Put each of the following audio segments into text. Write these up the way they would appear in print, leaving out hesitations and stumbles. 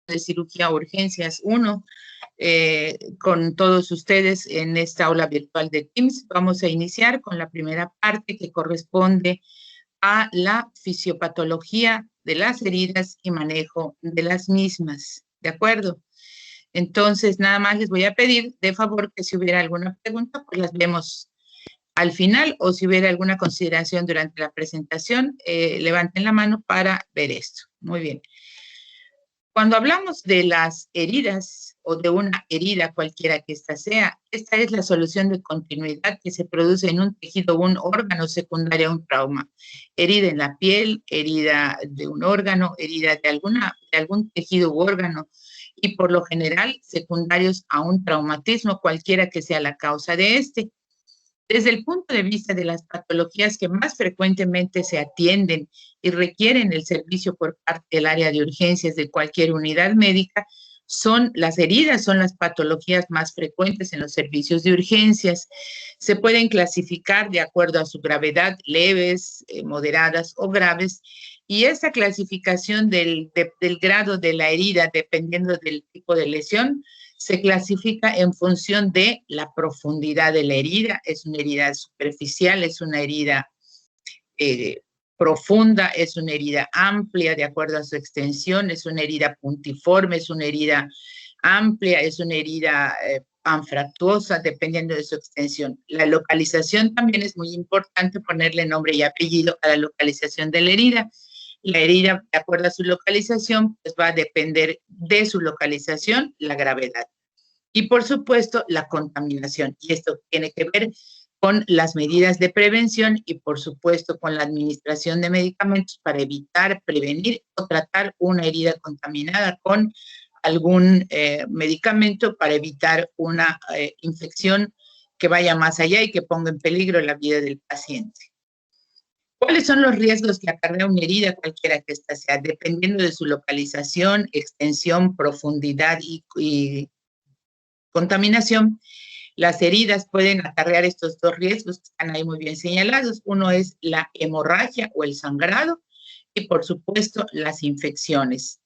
de Cirugía Urgencias 1 con todos ustedes en esta aula virtual de Teams. Vamos a iniciar con la primera parte que corresponde a la fisiopatología de las heridas y manejo de las mismas. ¿De acuerdo? Entonces, nada más les voy a pedir de favor que si hubiera alguna pregunta, pues las vemos al final, o si hubiera alguna consideración durante la presentación, levanten la mano para ver esto. Muy bien. Cuando hablamos de las heridas o de una herida, cualquiera que ésta sea, esta es la solución de continuidad que se produce en un tejido o un órgano secundario a un trauma. Herida en la piel, herida de un órgano, herida de algún tejido u órgano, y por lo general secundarios a un traumatismo, cualquiera que sea la causa de este. Desde el punto de vista de las patologías que más frecuentemente se atienden y requieren el servicio por parte del área de urgencias de cualquier unidad médica, son las heridas, son las patologías más frecuentes en los servicios de urgencias. Se pueden clasificar de acuerdo a su gravedad, leves, moderadas o graves, y esa clasificación del grado de la herida, dependiendo del tipo de lesión, se clasifica en función de la profundidad de la herida. Es una herida superficial, es una herida profunda, es una herida amplia de acuerdo a su extensión, es una herida puntiforme, es una herida amplia, es una herida panfractuosa, dependiendo de su extensión. La localización también es muy importante, ponerle nombre y apellido a la localización de la herida. La herida, de acuerdo a su localización, pues va a depender de su localización, la gravedad. Y, por supuesto, la contaminación. Y esto tiene que ver con las medidas de prevención y, por supuesto, con la administración de medicamentos para evitar, prevenir o tratar una herida contaminada con algún medicamento para evitar una infección que vaya más allá y que ponga en peligro la vida del paciente. ¿Cuáles son los riesgos que acarrea una herida, cualquiera que ésta sea? Dependiendo de su localización, extensión, profundidad y contaminación, las heridas pueden acarrear estos dos riesgos que están ahí muy bien señalados. Uno es la hemorragia o el sangrado y, por supuesto, las infecciones.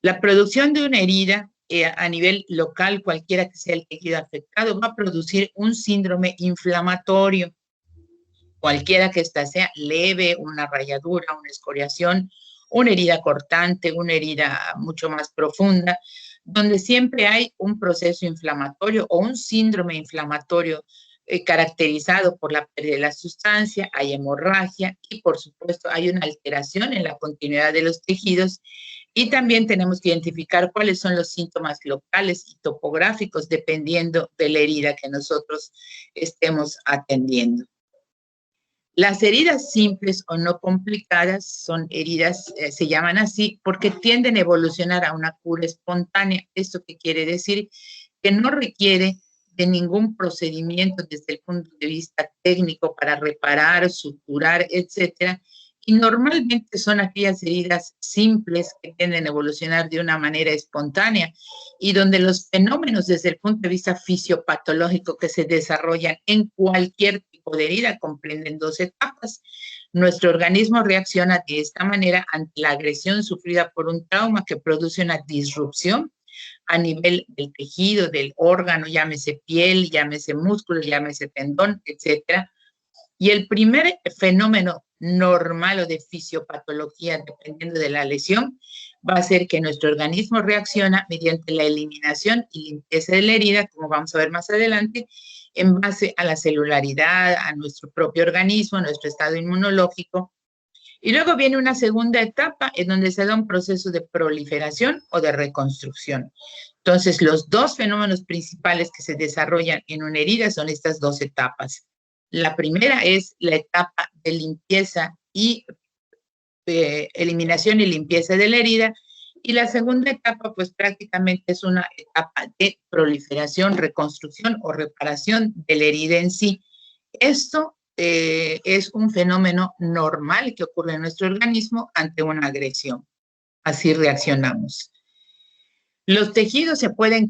La producción de una herida a nivel local, cualquiera que sea el tejido afectado, va a producir un síndrome inflamatorio, cualquiera que ésta sea, leve, una rayadura, una escoriación, una herida cortante, una herida mucho más profunda, donde siempre hay un proceso inflamatorio o un síndrome inflamatorio caracterizado por la pérdida de la sustancia, hay hemorragia y, por supuesto, hay una alteración en la continuidad de los tejidos. Y también tenemos que identificar cuáles son los síntomas locales y topográficos dependiendo de la herida que nosotros estemos atendiendo. Las heridas simples o no complicadas son heridas, se llaman así, porque tienden a evolucionar a una cura espontánea. ¿Esto qué quiere decir? Que no requiere de ningún procedimiento desde el punto de vista técnico para reparar, suturar, etcétera. Y normalmente son aquellas heridas simples que tienden a evolucionar de una manera espontánea y donde los fenómenos desde el punto de vista fisiopatológico que se desarrollan en cualquier tipo de herida comprenden dos etapas. Nuestro organismo reacciona de esta manera ante la agresión sufrida por un trauma que produce una disrupción a nivel del tejido, del órgano, llámese piel, llámese músculo, llámese tendón, etcétera. Y el primer fenómeno normal o de fisiopatología, dependiendo de la lesión, va a ser que nuestro organismo reacciona mediante la eliminación y limpieza de la herida, como vamos a ver más adelante, en base a la celularidad, a nuestro propio organismo, a nuestro estado inmunológico. Y luego viene una segunda etapa en donde se da un proceso de proliferación o de reconstrucción. Entonces, los dos fenómenos principales que se desarrollan en una herida son estas dos etapas. La primera es la etapa de limpieza y eliminación y limpieza de la herida, y la segunda etapa pues prácticamente es una etapa de proliferación, reconstrucción o reparación de la herida en sí. Esto es un fenómeno normal que ocurre en nuestro organismo ante una agresión. Así reaccionamos. Los tejidos se pueden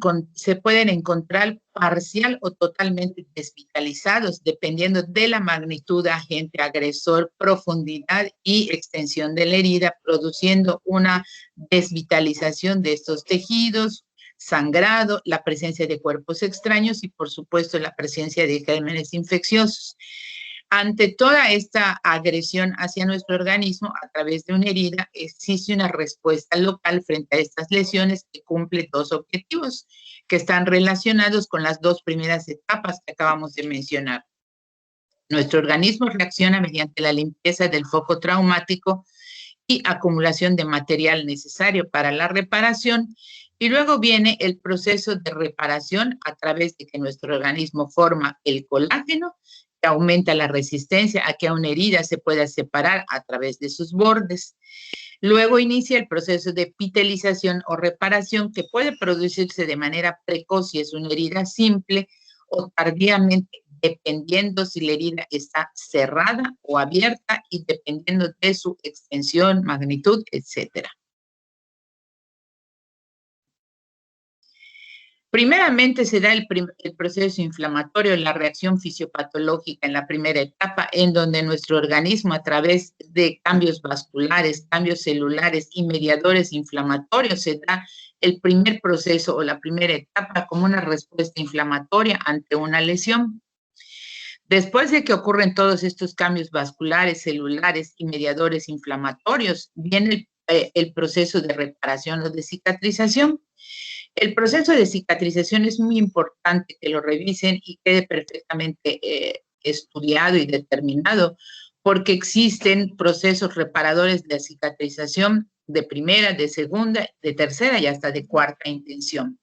encontrar parcial o totalmente desvitalizados, dependiendo de la magnitud, agente agresor, profundidad y extensión de la herida, produciendo una desvitalización de estos tejidos, sangrado, la presencia de cuerpos extraños y, por supuesto, la presencia de gérmenes infecciosos. Ante toda esta agresión hacia nuestro organismo a través de una herida, existe una respuesta local frente a estas lesiones que cumple dos objetivos que están relacionados con las dos primeras etapas que acabamos de mencionar. Nuestro organismo reacciona mediante la limpieza del foco traumático y acumulación de material necesario para la reparación. Y luego viene el proceso de reparación a través de que nuestro organismo forma el colágeno, que aumenta la resistencia a que una herida se pueda separar a través de sus bordes. Luego inicia el proceso de epitelización o reparación, que puede producirse de manera precoz si es una herida simple o tardíamente, dependiendo si la herida está cerrada o abierta y dependiendo de su extensión, magnitud, etcétera. Primeramente se da el proceso inflamatorio, la reacción fisiopatológica en la primera etapa, en donde nuestro organismo, a través de cambios vasculares, cambios celulares y mediadores inflamatorios, se da el primer proceso o la primera etapa como una respuesta inflamatoria ante una lesión. Después de que ocurren todos estos cambios vasculares, celulares y mediadores inflamatorios, viene el proceso de reparación o de cicatrización. El proceso de cicatrización es muy importante que lo revisen y quede perfectamente estudiado y determinado, porque existen procesos reparadores de cicatrización de primera, de segunda, de tercera y hasta de cuarta intención.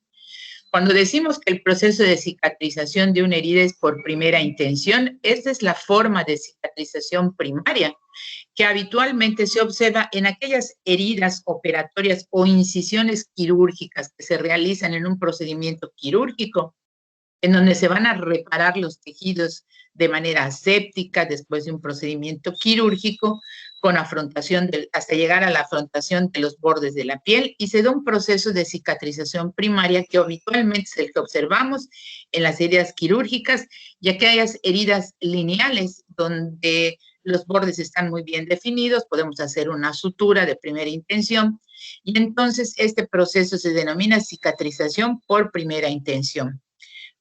Cuando decimos que el proceso de cicatrización de una herida es por primera intención, esta es la forma de cicatrización primaria que habitualmente se observa en aquellas heridas operatorias o incisiones quirúrgicas que se realizan en un procedimiento quirúrgico, en donde se van a reparar los tejidos de manera aséptica después de un procedimiento quirúrgico, con afrontación hasta llegar a la afrontación de los bordes de la piel, y se da un proceso de cicatrización primaria que habitualmente es el que observamos en las heridas quirúrgicas, y aquellas heridas lineales donde los bordes están muy bien definidos, podemos hacer una sutura de primera intención, y entonces este proceso se denomina cicatrización por primera intención.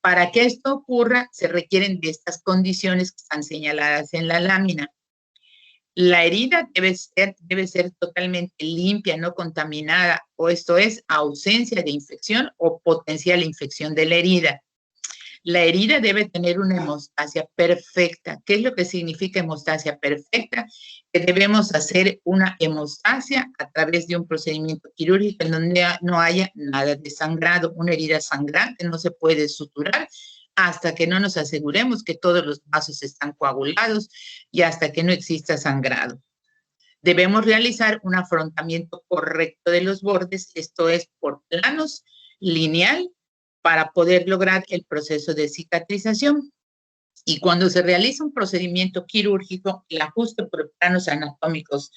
Para que esto ocurra, se requieren de estas condiciones que están señaladas en la lámina. La herida debe ser totalmente limpia, no contaminada, o esto es, ausencia de infección o potencial infección de la herida. La herida debe tener una hemostasia perfecta. ¿Qué es lo que significa hemostasia perfecta? Que debemos hacer una hemostasia a través de un procedimiento quirúrgico en donde no haya nada de sangrado. Una herida sangrante no se puede suturar hasta que no nos aseguremos que todos los vasos están coagulados y hasta que no exista sangrado. Debemos realizar un afrontamiento correcto de los bordes, esto es por planos, lineal, para poder lograr el proceso de cicatrización. Y cuando se realiza un procedimiento quirúrgico, el ajuste por planos anatómicos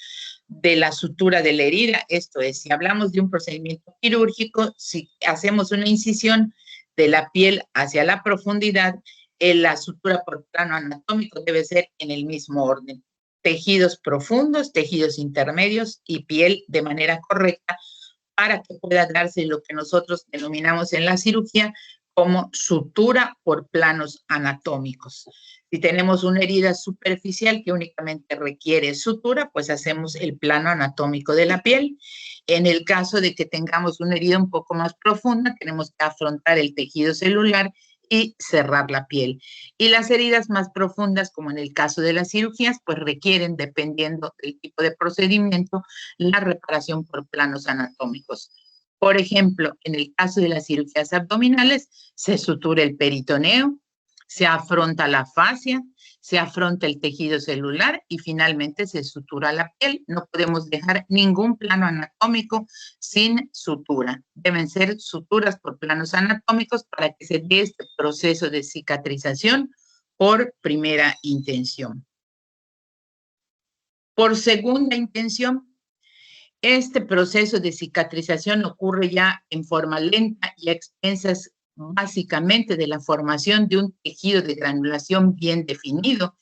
de la sutura de la herida, esto es, si hablamos de un procedimiento quirúrgico, si hacemos una incisión de la piel hacia la profundidad, la sutura por plano anatómico debe ser en el mismo orden. Tejidos profundos, tejidos intermedios y piel de manera correcta, para que pueda darse lo que nosotros denominamos en la cirugía como sutura por planos anatómicos. Si tenemos una herida superficial que únicamente requiere sutura, pues hacemos el plano anatómico de la piel. En el caso de que tengamos una herida un poco más profunda, tenemos que afrontar el tejido celular y cerrar la piel. Y las heridas más profundas, como en el caso de las cirugías, pues requieren, dependiendo del tipo de procedimiento, la reparación por planos anatómicos. Por ejemplo, en el caso de las cirugías abdominales, se sutura el peritoneo, se afronta la fascia, se afronta el tejido celular y finalmente se sutura la piel. No podemos dejar ningún plano anatómico sin sutura. Deben ser suturas por planos anatómicos para que se dé este proceso de cicatrización por primera intención. Por segunda intención, Este proceso de cicatrización ocurre ya en forma lenta y a expensas básicamente de la formación de un tejido de granulación bien definido,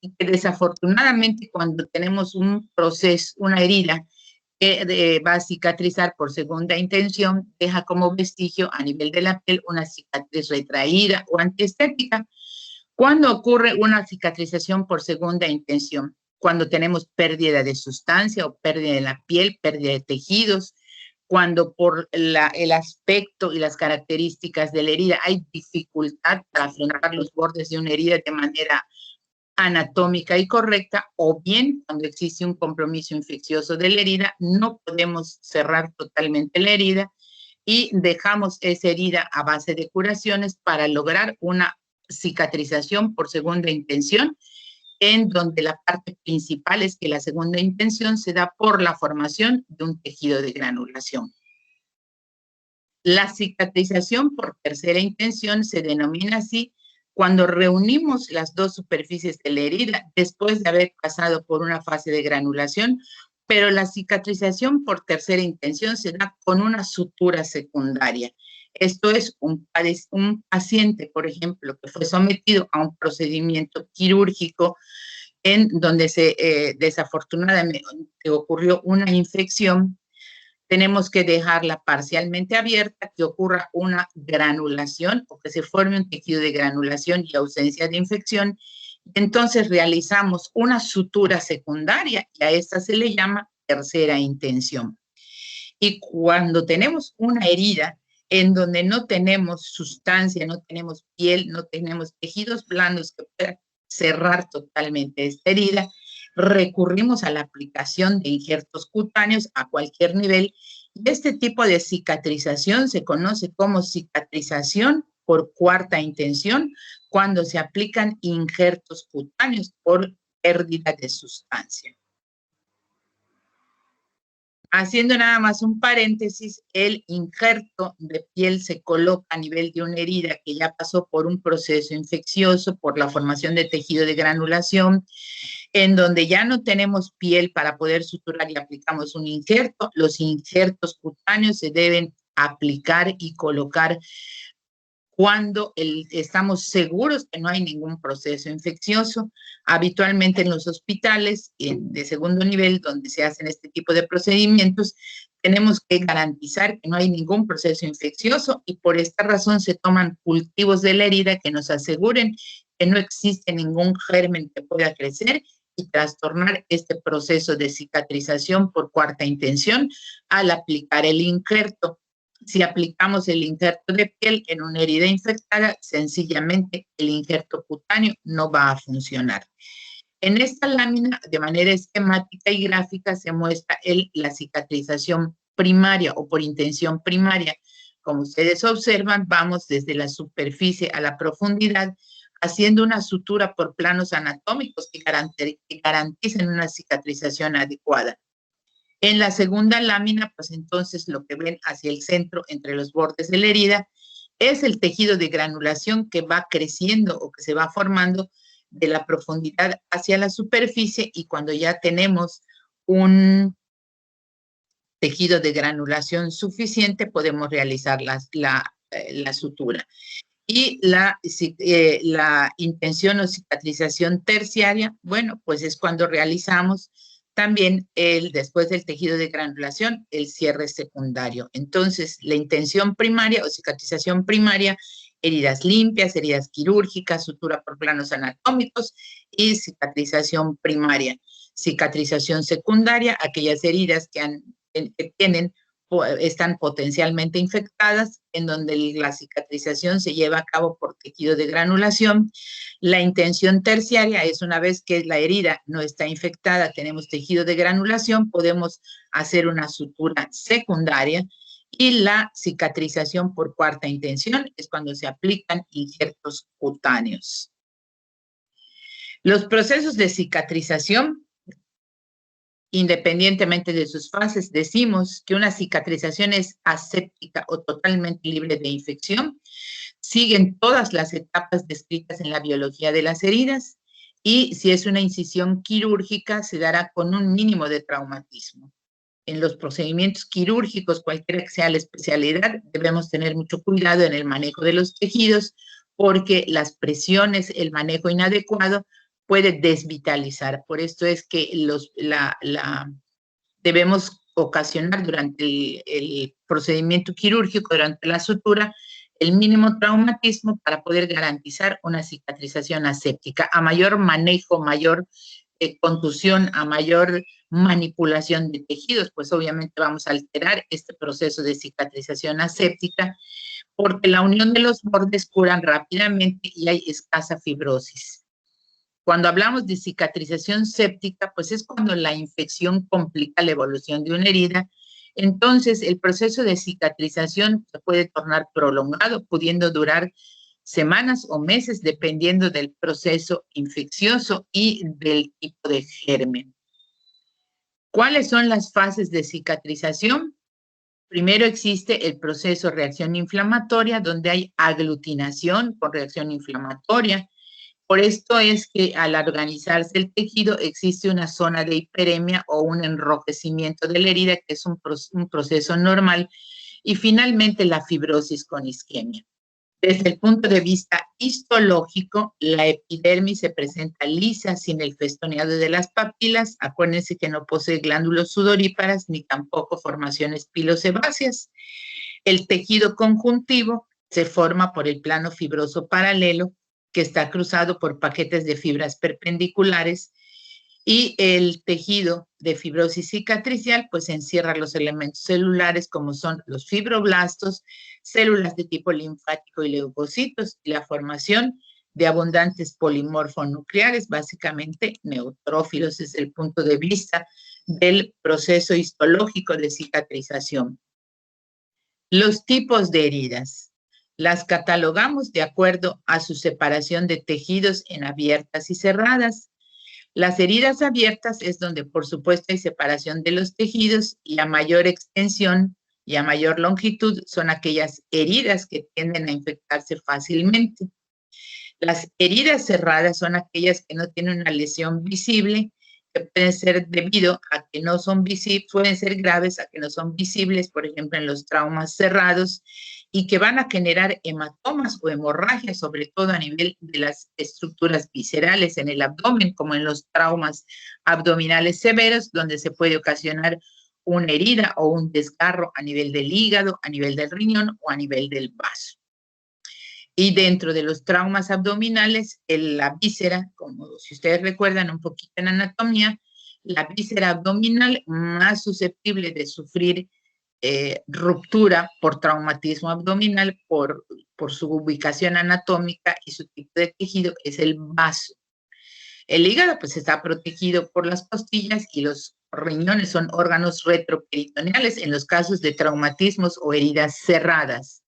y que desafortunadamente cuando tenemos un proceso, una herida que va a cicatrizar por segunda intención, deja como vestigio a nivel de la piel una cicatriz retraída o antiestética. ¿Cuándo ocurre una cicatrización por segunda intención? Cuando tenemos pérdida de sustancia o pérdida de la piel, pérdida de tejidos, cuando por el aspecto y las características de la herida hay dificultad para afrontar los bordes de una herida de manera anatómica y correcta, o bien cuando existe un compromiso infeccioso de la herida, no podemos cerrar totalmente la herida y dejamos esa herida a base de curaciones para lograr una cicatrización por segunda intención, en donde la parte principal es que la segunda intención se da por la formación de un tejido de granulación. La cicatrización por tercera intención se denomina así cuando reunimos las dos superficies de la herida después de haber pasado por una fase de granulación, pero la cicatrización por tercera intención se da con una sutura secundaria. Esto es un paciente, por ejemplo, que fue sometido a un procedimiento quirúrgico en donde desafortunadamente ocurrió una infección. Tenemos que dejarla parcialmente abierta, que ocurra una granulación o que se forme un tejido de granulación y ausencia de infección. Entonces realizamos una sutura secundaria y a esta se le llama tercera intención. Y cuando tenemos una herida en donde no tenemos sustancia, no tenemos piel, no tenemos tejidos blandos que puedan cerrar totalmente esta herida, recurrimos a la aplicación de injertos cutáneos a cualquier nivel. Y este tipo de cicatrización se conoce como cicatrización por cuarta intención, cuando se aplican injertos cutáneos por pérdida de sustancia. Haciendo nada más un paréntesis, el injerto de piel se coloca a nivel de una herida que ya pasó por un proceso infeccioso, por la formación de tejido de granulación, en donde ya no tenemos piel para poder suturar y aplicamos un injerto. Los injertos cutáneos se deben aplicar y colocar cuando estamos seguros que no hay ningún proceso infeccioso. Habitualmente en los hospitales de segundo nivel, donde se hacen este tipo de procedimientos, tenemos que garantizar que no hay ningún proceso infeccioso y por esta razón se toman cultivos de la herida que nos aseguren que no existe ningún germen que pueda crecer y trastornar este proceso de cicatrización por cuarta intención al aplicar el injerto. Si aplicamos el injerto de piel en una herida infectada, sencillamente el injerto cutáneo no va a funcionar. En esta lámina, de manera esquemática y gráfica, se muestra la cicatrización primaria o por intención primaria. Como ustedes observan, vamos desde la superficie a la profundidad, haciendo una sutura por planos anatómicos que garanticen una cicatrización adecuada. En la segunda lámina, pues entonces lo que ven hacia el centro, entre los bordes de la herida, es el tejido de granulación que va creciendo o que se va formando de la profundidad hacia la superficie, y cuando ya tenemos un tejido de granulación suficiente, podemos realizar la sutura. Y la intención o cicatrización terciaria, bueno, pues es cuando realizamos también después del tejido de granulación, el cierre secundario. Entonces, la intención primaria o cicatrización primaria, heridas limpias, heridas quirúrgicas, sutura por planos anatómicos y cicatrización primaria. Cicatrización secundaria, aquellas heridas que están potencialmente infectadas, en donde la cicatrización se lleva a cabo por tejido de granulación. La intención terciaria es una vez que la herida no está infectada, tenemos tejido de granulación, podemos hacer una sutura secundaria. Y la cicatrización por cuarta intención es cuando se aplican injertos cutáneos. Los procesos de cicatrización, independientemente de sus fases, decimos que una cicatrización es aséptica o totalmente libre de infección. Siguen todas las etapas descritas en la biología de las heridas, y si es una incisión quirúrgica, se dará con un mínimo de traumatismo. en los procedimientos quirúrgicos, cualquiera que sea la especialidad, debemos tener mucho cuidado en el manejo de los tejidos porque las presiones, el manejo inadecuado puede desvitalizar. Por esto es que debemos ocasionar durante el procedimiento quirúrgico, durante la sutura, el mínimo traumatismo para poder garantizar una cicatrización aséptica. A mayor manejo, mayor contusión, a mayor manipulación de tejidos, pues obviamente vamos a alterar este proceso de cicatrización aséptica porque la unión de los bordes curan rápidamente y hay escasa fibrosis. Cuando hablamos de cicatrización séptica, pues es cuando la infección complica la evolución de una herida. Entonces, el proceso de cicatrización se puede tornar prolongado, pudiendo durar semanas o meses, dependiendo del proceso infeccioso y del tipo de germen. ¿Cuáles son las fases de cicatrización? Primero existe el proceso de reacción inflamatoria, donde hay aglutinación con reacción inflamatoria. Por esto es que al organizarse el tejido existe una zona de hiperemia o un enrojecimiento de la herida, que es un proceso normal. Y finalmente la fibrosis con isquemia. Desde el punto de vista histológico, la epidermis se presenta lisa, sin el festoneado de las papilas. Acuérdense que no posee glándulas sudoríparas ni tampoco formaciones pilosebáceas. El tejido conjuntivo se forma por el plano fibroso paralelo que está cruzado por paquetes de fibras perpendiculares y el tejido de fibrosis cicatricial pues encierra los elementos celulares como son los fibroblastos, células de tipo linfático y leucocitos y la formación de abundantes polimorfonucleares, básicamente neutrófilos desde el punto de vista del proceso histológico de cicatrización. Los tipos de heridas. Las catalogamos de acuerdo a su separación de tejidos en abiertas y cerradas. Las heridas abiertas es donde, por supuesto, hay separación de los tejidos y a mayor extensión y a mayor longitud son aquellas heridas que tienden a infectarse fácilmente. Las heridas cerradas son aquellas que no tienen una lesión visible, que pueden ser debido a que no son visibles, pueden ser graves a que no son visibles, por ejemplo, en los traumas cerrados, y que van a generar hematomas o hemorragias, sobre todo a nivel de las estructuras viscerales en el abdomen, como en los traumas abdominales severos, donde se puede ocasionar una herida o un desgarro a nivel del hígado, a nivel del riñón o a nivel del vaso. Y dentro de los traumas abdominales, la víscera, como si ustedes recuerdan un poquito en anatomía, la víscera abdominal más susceptible de sufrir ruptura por traumatismo abdominal, por su ubicación anatómica y su tipo de tejido, es el vaso. El hígado pues está protegido por las costillas y los riñones son órganos retroperitoneales en los casos de traumatismos o heridas cerradas.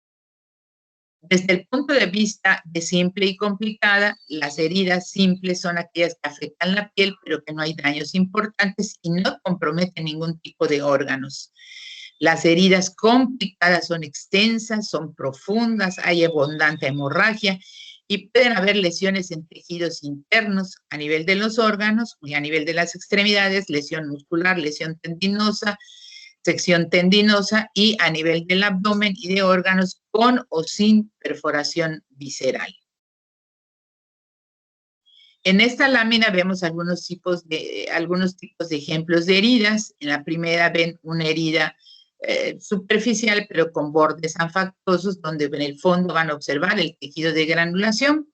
Desde el punto de vista de simple y complicada, las heridas simples son aquellas que afectan la piel, pero que no hay daños importantes y no comprometen ningún tipo de órganos. Las heridas complicadas son extensas, son profundas, hay abundante hemorragia y pueden haber lesiones en tejidos internos a nivel de los órganos y a nivel de las extremidades, lesión muscular, lesión tendinosa, sección tendinosa y a nivel del abdomen y de órganos con o sin perforación visceral. En esta lámina vemos algunos tipos de ejemplos de heridas. En la primera ven una herida superficial, pero con bordes anfactosos, donde en el fondo van a observar el tejido de granulación.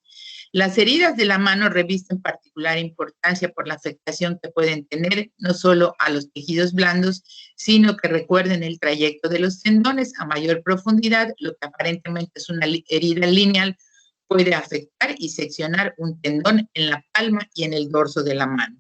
Las heridas de la mano revisten particular importancia por la afectación que pueden tener no solo a los tejidos blandos, sino que recuerden el trayecto de los tendones a mayor profundidad. Lo que aparentemente es una herida lineal puede afectar y seccionar un tendón en la palma y en el dorso de la mano.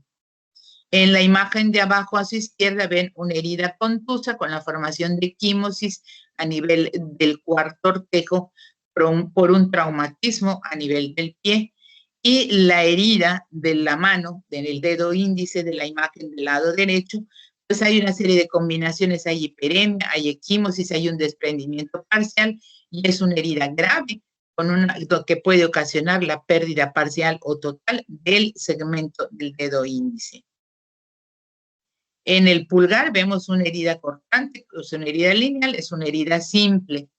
En la imagen de abajo a su izquierda ven una herida contusa con la formación de quimosis a nivel del cuarto ortejo por un traumatismo a nivel del pie, y la herida de la mano, en el dedo índice de la imagen del lado derecho, pues hay una serie de combinaciones, hay hiperemia, hay equimosis, hay un desprendimiento parcial y es una herida grave que puede ocasionar la pérdida parcial o total del segmento del dedo índice. En el pulgar vemos una herida cortante, es una herida lineal, es una herida simple.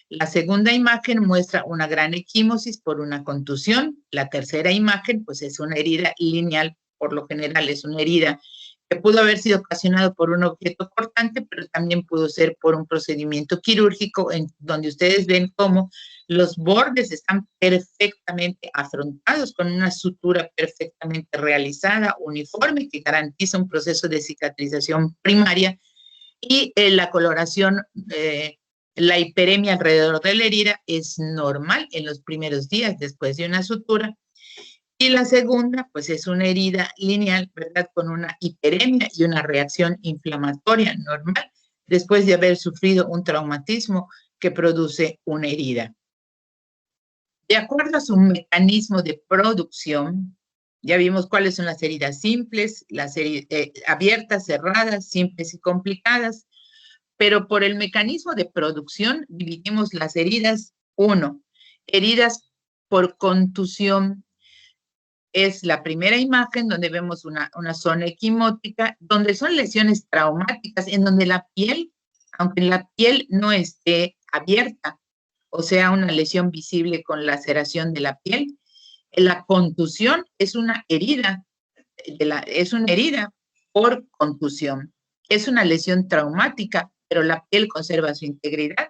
La segunda imagen muestra una gran equimosis por una contusión. La tercera imagen, pues es una herida lineal, por lo general es una herida que pudo haber sido ocasionado por un objeto cortante, pero también pudo ser por un procedimiento quirúrgico, en donde ustedes ven cómo los bordes están perfectamente afrontados con una sutura perfectamente realizada, uniforme, que garantiza un proceso de cicatrización primaria y la coloración, la hiperemia alrededor de la herida es normal en los primeros días después de una sutura. Y la segunda, pues es una herida lineal, ¿verdad? Con una hiperemia y una reacción inflamatoria normal después de haber sufrido un traumatismo que produce una herida. De acuerdo a su mecanismo de producción, ya vimos cuáles son las heridas simples, las abiertas, cerradas, simples y complicadas, pero por el mecanismo de producción dividimos las heridas. Uno, heridas por contusión. Es la primera imagen donde vemos una zona equimótica, donde son lesiones traumáticas, en donde la piel, aunque la piel no esté abierta, o sea, una lesión visible con laceración de la piel, la contusión es una herida, es una herida por contusión. Es una lesión traumática, pero la piel conserva su integridad.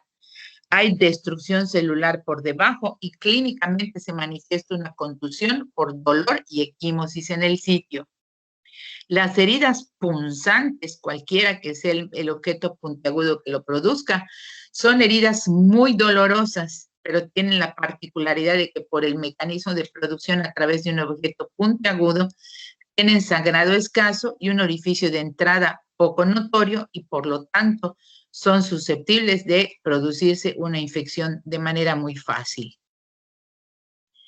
Hay destrucción celular por debajo y clínicamente se manifiesta una contusión por dolor y equimosis en el sitio. Las heridas punzantes, cualquiera que sea el objeto puntiagudo que lo produzca, son heridas muy dolorosas, pero tienen la particularidad de que por el mecanismo de producción a través de un objeto puntiagudo, tienen sangrado escaso y un orificio de entrada poco notorio y por lo tanto son susceptibles de producirse una infección de manera muy fácil.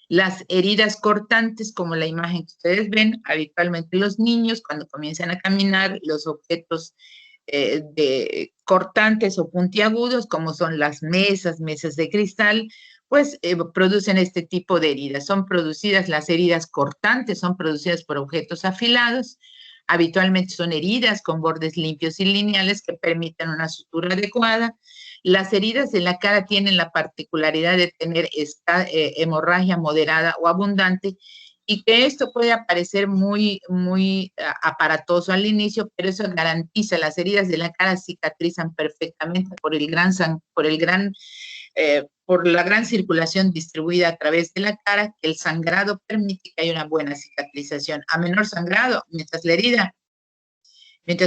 Las heridas cortantes, como la imagen que ustedes ven, habitualmente los niños cuando comienzan a caminar, los objetos cortantes o puntiagudos, como son las mesas de cristal, pues producen este tipo de heridas. Son producidas, las heridas cortantes son producidas por objetos afilados. Habitualmente son heridas con bordes limpios y lineales que permiten una sutura adecuada. Las heridas de la cara tienen la particularidad de tener esta hemorragia moderada o abundante y que esto puede parecer muy aparatoso al inicio, pero eso garantiza, las heridas de la cara cicatrizan perfectamente por la gran circulación distribuida a través de la cara. El sangrado permite que haya una buena cicatrización. A menor sangrado, mientras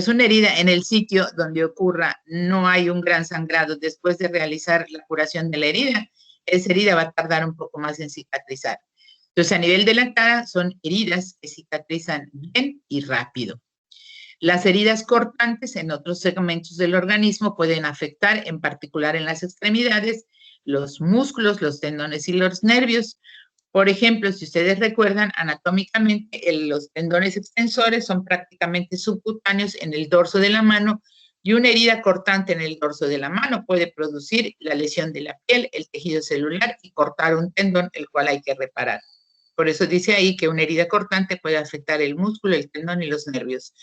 una herida en el sitio donde ocurra no hay un gran sangrado después de realizar la curación de la herida, esa herida va a tardar un poco más en cicatrizar. Entonces, a nivel de la cara, son heridas que cicatrizan bien y rápido. Las heridas cortantes en otros segmentos del organismo pueden afectar, en particular en las extremidades, los músculos, los tendones y los nervios. Por ejemplo, si ustedes recuerdan, anatómicamente, los tendones extensores son prácticamente subcutáneos en el dorso de la mano y una herida cortante en el dorso de la mano puede producir la lesión de la piel, el tejido celular y cortar un tendón, el cual hay que reparar. Por eso dice ahí que una herida cortante puede afectar el músculo, el tendón y los nervios.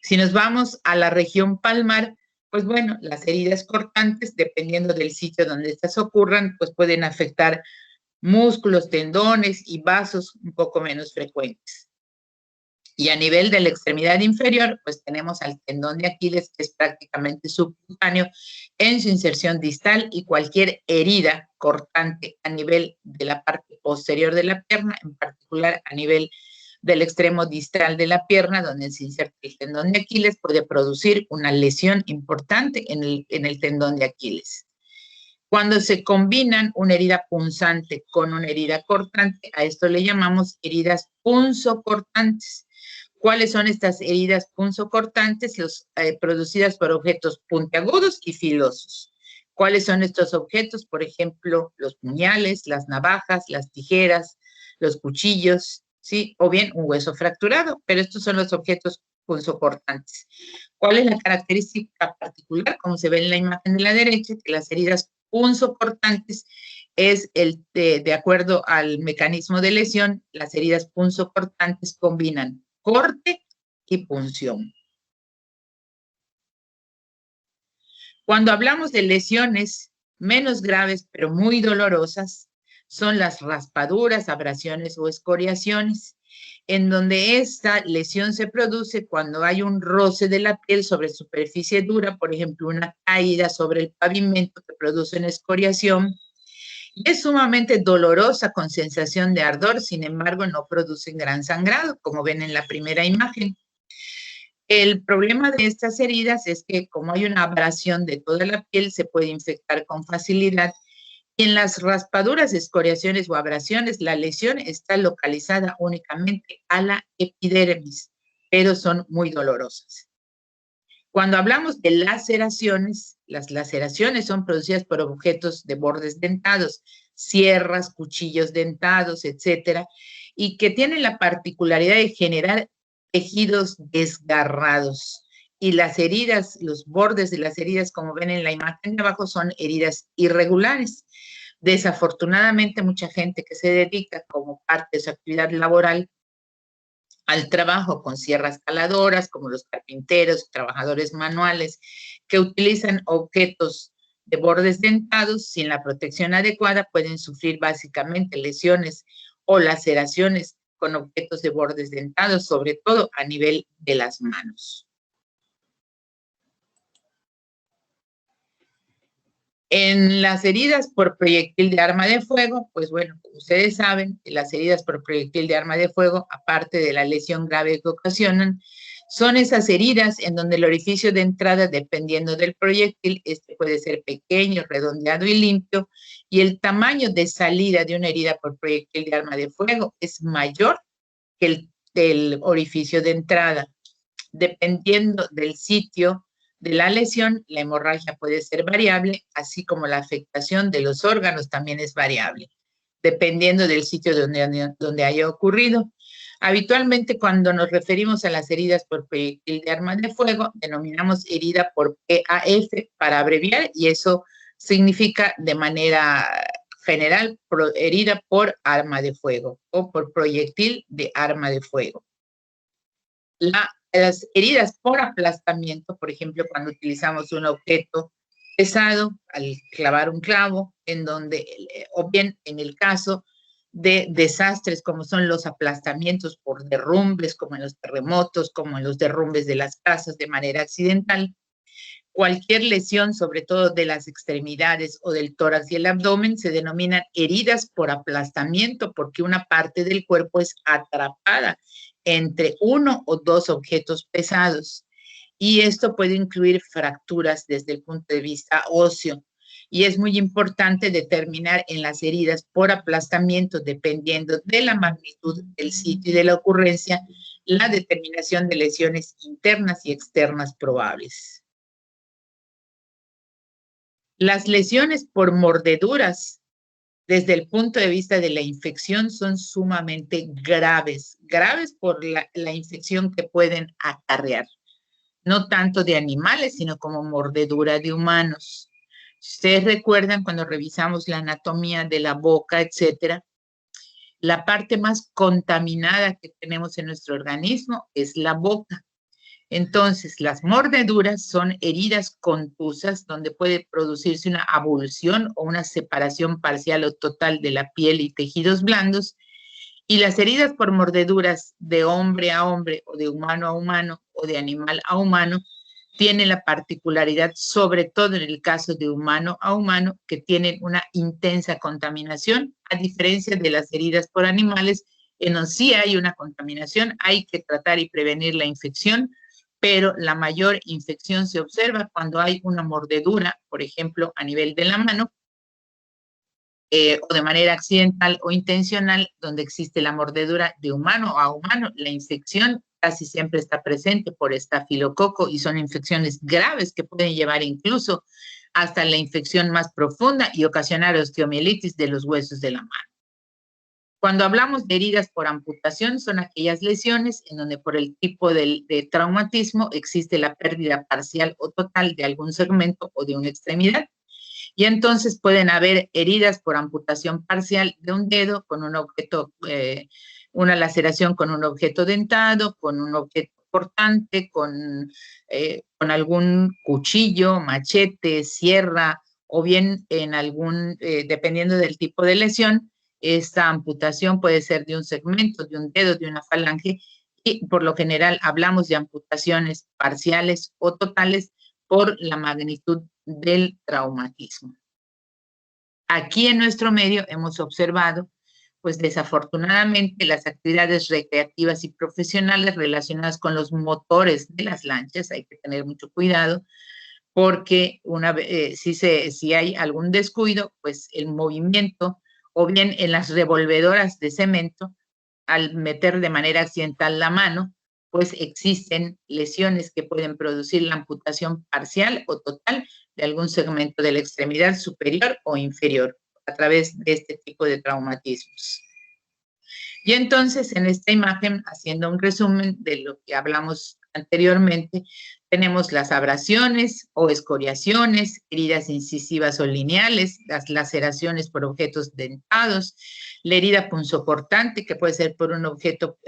Si nos vamos a la región palmar, pues bueno, las heridas cortantes, dependiendo del sitio donde estas ocurran, pues pueden afectar músculos, tendones y vasos un poco menos frecuentes. Y a nivel de la extremidad inferior, pues tenemos al tendón de Aquiles, que es prácticamente subcutáneo en su inserción distal, y cualquier herida cortante a nivel de la parte posterior de la pierna, en particular a nivel del extremo distal de la pierna, donde se inserta el tendón de Aquiles, puede producir una lesión importante en el tendón de Aquiles. Cuando se combinan una herida punzante con una herida cortante, a esto le llamamos heridas punzocortantes. ¿Cuáles son estas heridas punzocortantes? Producidas por objetos puntiagudos y filosos. ¿Cuáles son estos objetos? Por ejemplo, los puñales, las navajas, las tijeras, los cuchillos, ¿sí? O bien un hueso fracturado, pero estos son los objetos punzocortantes. ¿Cuál es la característica particular? Como se ve en la imagen de la derecha, que las heridas punzocortantes es de acuerdo al mecanismo de lesión, las heridas punzocortantes combinan corte y punción. Cuando hablamos de lesiones menos graves, pero muy dolorosas, son las raspaduras, abrasiones o escoriaciones, en donde esta lesión se produce cuando hay un roce de la piel sobre superficie dura, por ejemplo, una caída sobre el pavimento que produce una escoriación. Es sumamente dolorosa con sensación de ardor, sin embargo, no produce gran sangrado, como ven en la primera imagen. El problema de estas heridas es que como hay una abrasión de toda la piel, se puede infectar con facilidad. Y en las raspaduras, escoriaciones o abrasiones, la lesión está localizada únicamente a la epidermis, pero son muy dolorosas. Cuando hablamos de laceraciones, las laceraciones son producidas por objetos de bordes dentados, sierras, cuchillos dentados, etcétera, y que tienen la particularidad de generar tejidos desgarrados. Y las heridas, los bordes de las heridas, como ven en la imagen de abajo, son heridas irregulares. Desafortunadamente, mucha gente que se dedica como parte de su actividad laboral al trabajo con sierras taladoras, como los carpinteros, trabajadores manuales, que utilizan objetos de bordes dentados sin la protección adecuada, pueden sufrir básicamente lesiones o laceraciones con objetos de bordes dentados, sobre todo a nivel de las manos. En las heridas por proyectil de arma de fuego, pues bueno, como ustedes saben, las heridas por proyectil de arma de fuego, aparte de la lesión grave que ocasionan, son esas heridas en donde el orificio de entrada, dependiendo del proyectil, este puede ser pequeño, redondeado y limpio, y el tamaño de salida de una herida por proyectil de arma de fuego es mayor que el orificio de entrada. Dependiendo del sitio de la lesión, la hemorragia puede ser variable, así como la afectación de los órganos también es variable, dependiendo del sitio donde haya ocurrido. Habitualmente, cuando nos referimos a las heridas por proyectil de arma de fuego, denominamos herida por PAF para abreviar, y eso significa de manera general herida por arma de fuego o por proyectil de arma de fuego. Las heridas por aplastamiento, por ejemplo, cuando utilizamos un objeto pesado al clavar un clavo, en donde, o bien en el caso de desastres como son los aplastamientos por derrumbes, como en los terremotos, como en los derrumbes de las casas de manera accidental. Cualquier lesión, sobre todo de las extremidades o del tórax y el abdomen, se denominan heridas por aplastamiento porque una parte del cuerpo es atrapada entre uno o dos objetos pesados. Y esto puede incluir fracturas desde el punto de vista óseo. Y es muy importante determinar en las heridas por aplastamiento, dependiendo de la magnitud del sitio y de la ocurrencia, la determinación de lesiones internas y externas probables. Las lesiones por mordeduras, desde el punto de vista de la infección, son sumamente graves por la infección que pueden acarrear, no tanto de animales, sino como mordedura de humanos. Si ustedes recuerdan, cuando revisamos la anatomía de la boca, etcétera, la parte más contaminada que tenemos en nuestro organismo es la boca. Entonces, las mordeduras son heridas contusas donde puede producirse una avulsión o una separación parcial o total de la piel y tejidos blandos. Y las heridas por mordeduras de hombre a hombre o de humano a humano o de animal a humano tienen la particularidad, sobre todo en el caso de humano a humano, que tienen una intensa contaminación, a diferencia de las heridas por animales, en donde sí hay una contaminación, hay que tratar y prevenir la infección, pero la mayor infección se observa cuando hay una mordedura, por ejemplo, a nivel de la mano, o de manera accidental o intencional, donde existe la mordedura de humano a humano. La infección casi siempre está presente por estafilococo y son infecciones graves que pueden llevar incluso hasta la infección más profunda y ocasionar osteomielitis de los huesos de la mano. Cuando hablamos de heridas por amputación, son aquellas lesiones en donde por el tipo de traumatismo existe la pérdida parcial o total de algún segmento o de una extremidad. Y entonces pueden haber heridas por amputación parcial de un dedo con un objeto, una laceración con un objeto dentado, con un objeto cortante, con con algún cuchillo, machete, sierra, o bien en dependiendo del tipo de lesión, esta amputación puede ser de un segmento, de un dedo, de una falange, y por lo general hablamos de amputaciones parciales o totales por la magnitud del traumatismo. Aquí en nuestro medio hemos observado, pues desafortunadamente, las actividades recreativas y profesionales relacionadas con los motores de las lanchas, hay que tener mucho cuidado, porque si hay algún descuido, pues el movimiento, o bien en las revolvedoras de cemento, al meter de manera accidental la mano, pues existen lesiones que pueden producir la amputación parcial o total de algún segmento de la extremidad superior o inferior a través de este tipo de traumatismos. Y entonces, en esta imagen, haciendo un resumen de lo que hablamos anteriormente, tenemos las abrasiones o escoriaciones, heridas incisivas o lineales, las laceraciones por objetos dentados, la herida punzocortante, que puede ser por un objeto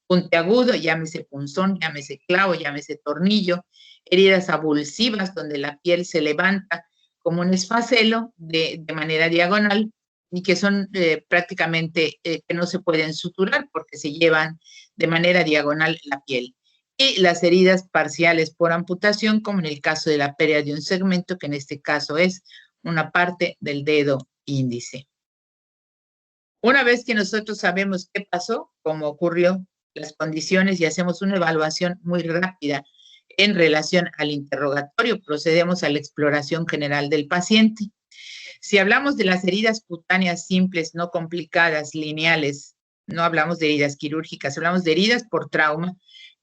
puntiagudo, llámese punzón, llámese clavo, llámese tornillo, heridas abulsivas, donde la piel se levanta como un esfacelo de manera diagonal, y que son prácticamente que no se pueden suturar porque se llevan de manera diagonal la piel. Y las heridas parciales por amputación, como en el caso de la pérdida de un segmento, que en este caso es una parte del dedo índice. Una vez que nosotros sabemos qué pasó, cómo ocurrió, las condiciones, y hacemos una evaluación muy rápida en relación al interrogatorio, procedemos a la exploración general del paciente. Si hablamos de las heridas cutáneas simples, no complicadas, lineales, no hablamos de heridas quirúrgicas, hablamos de heridas por trauma,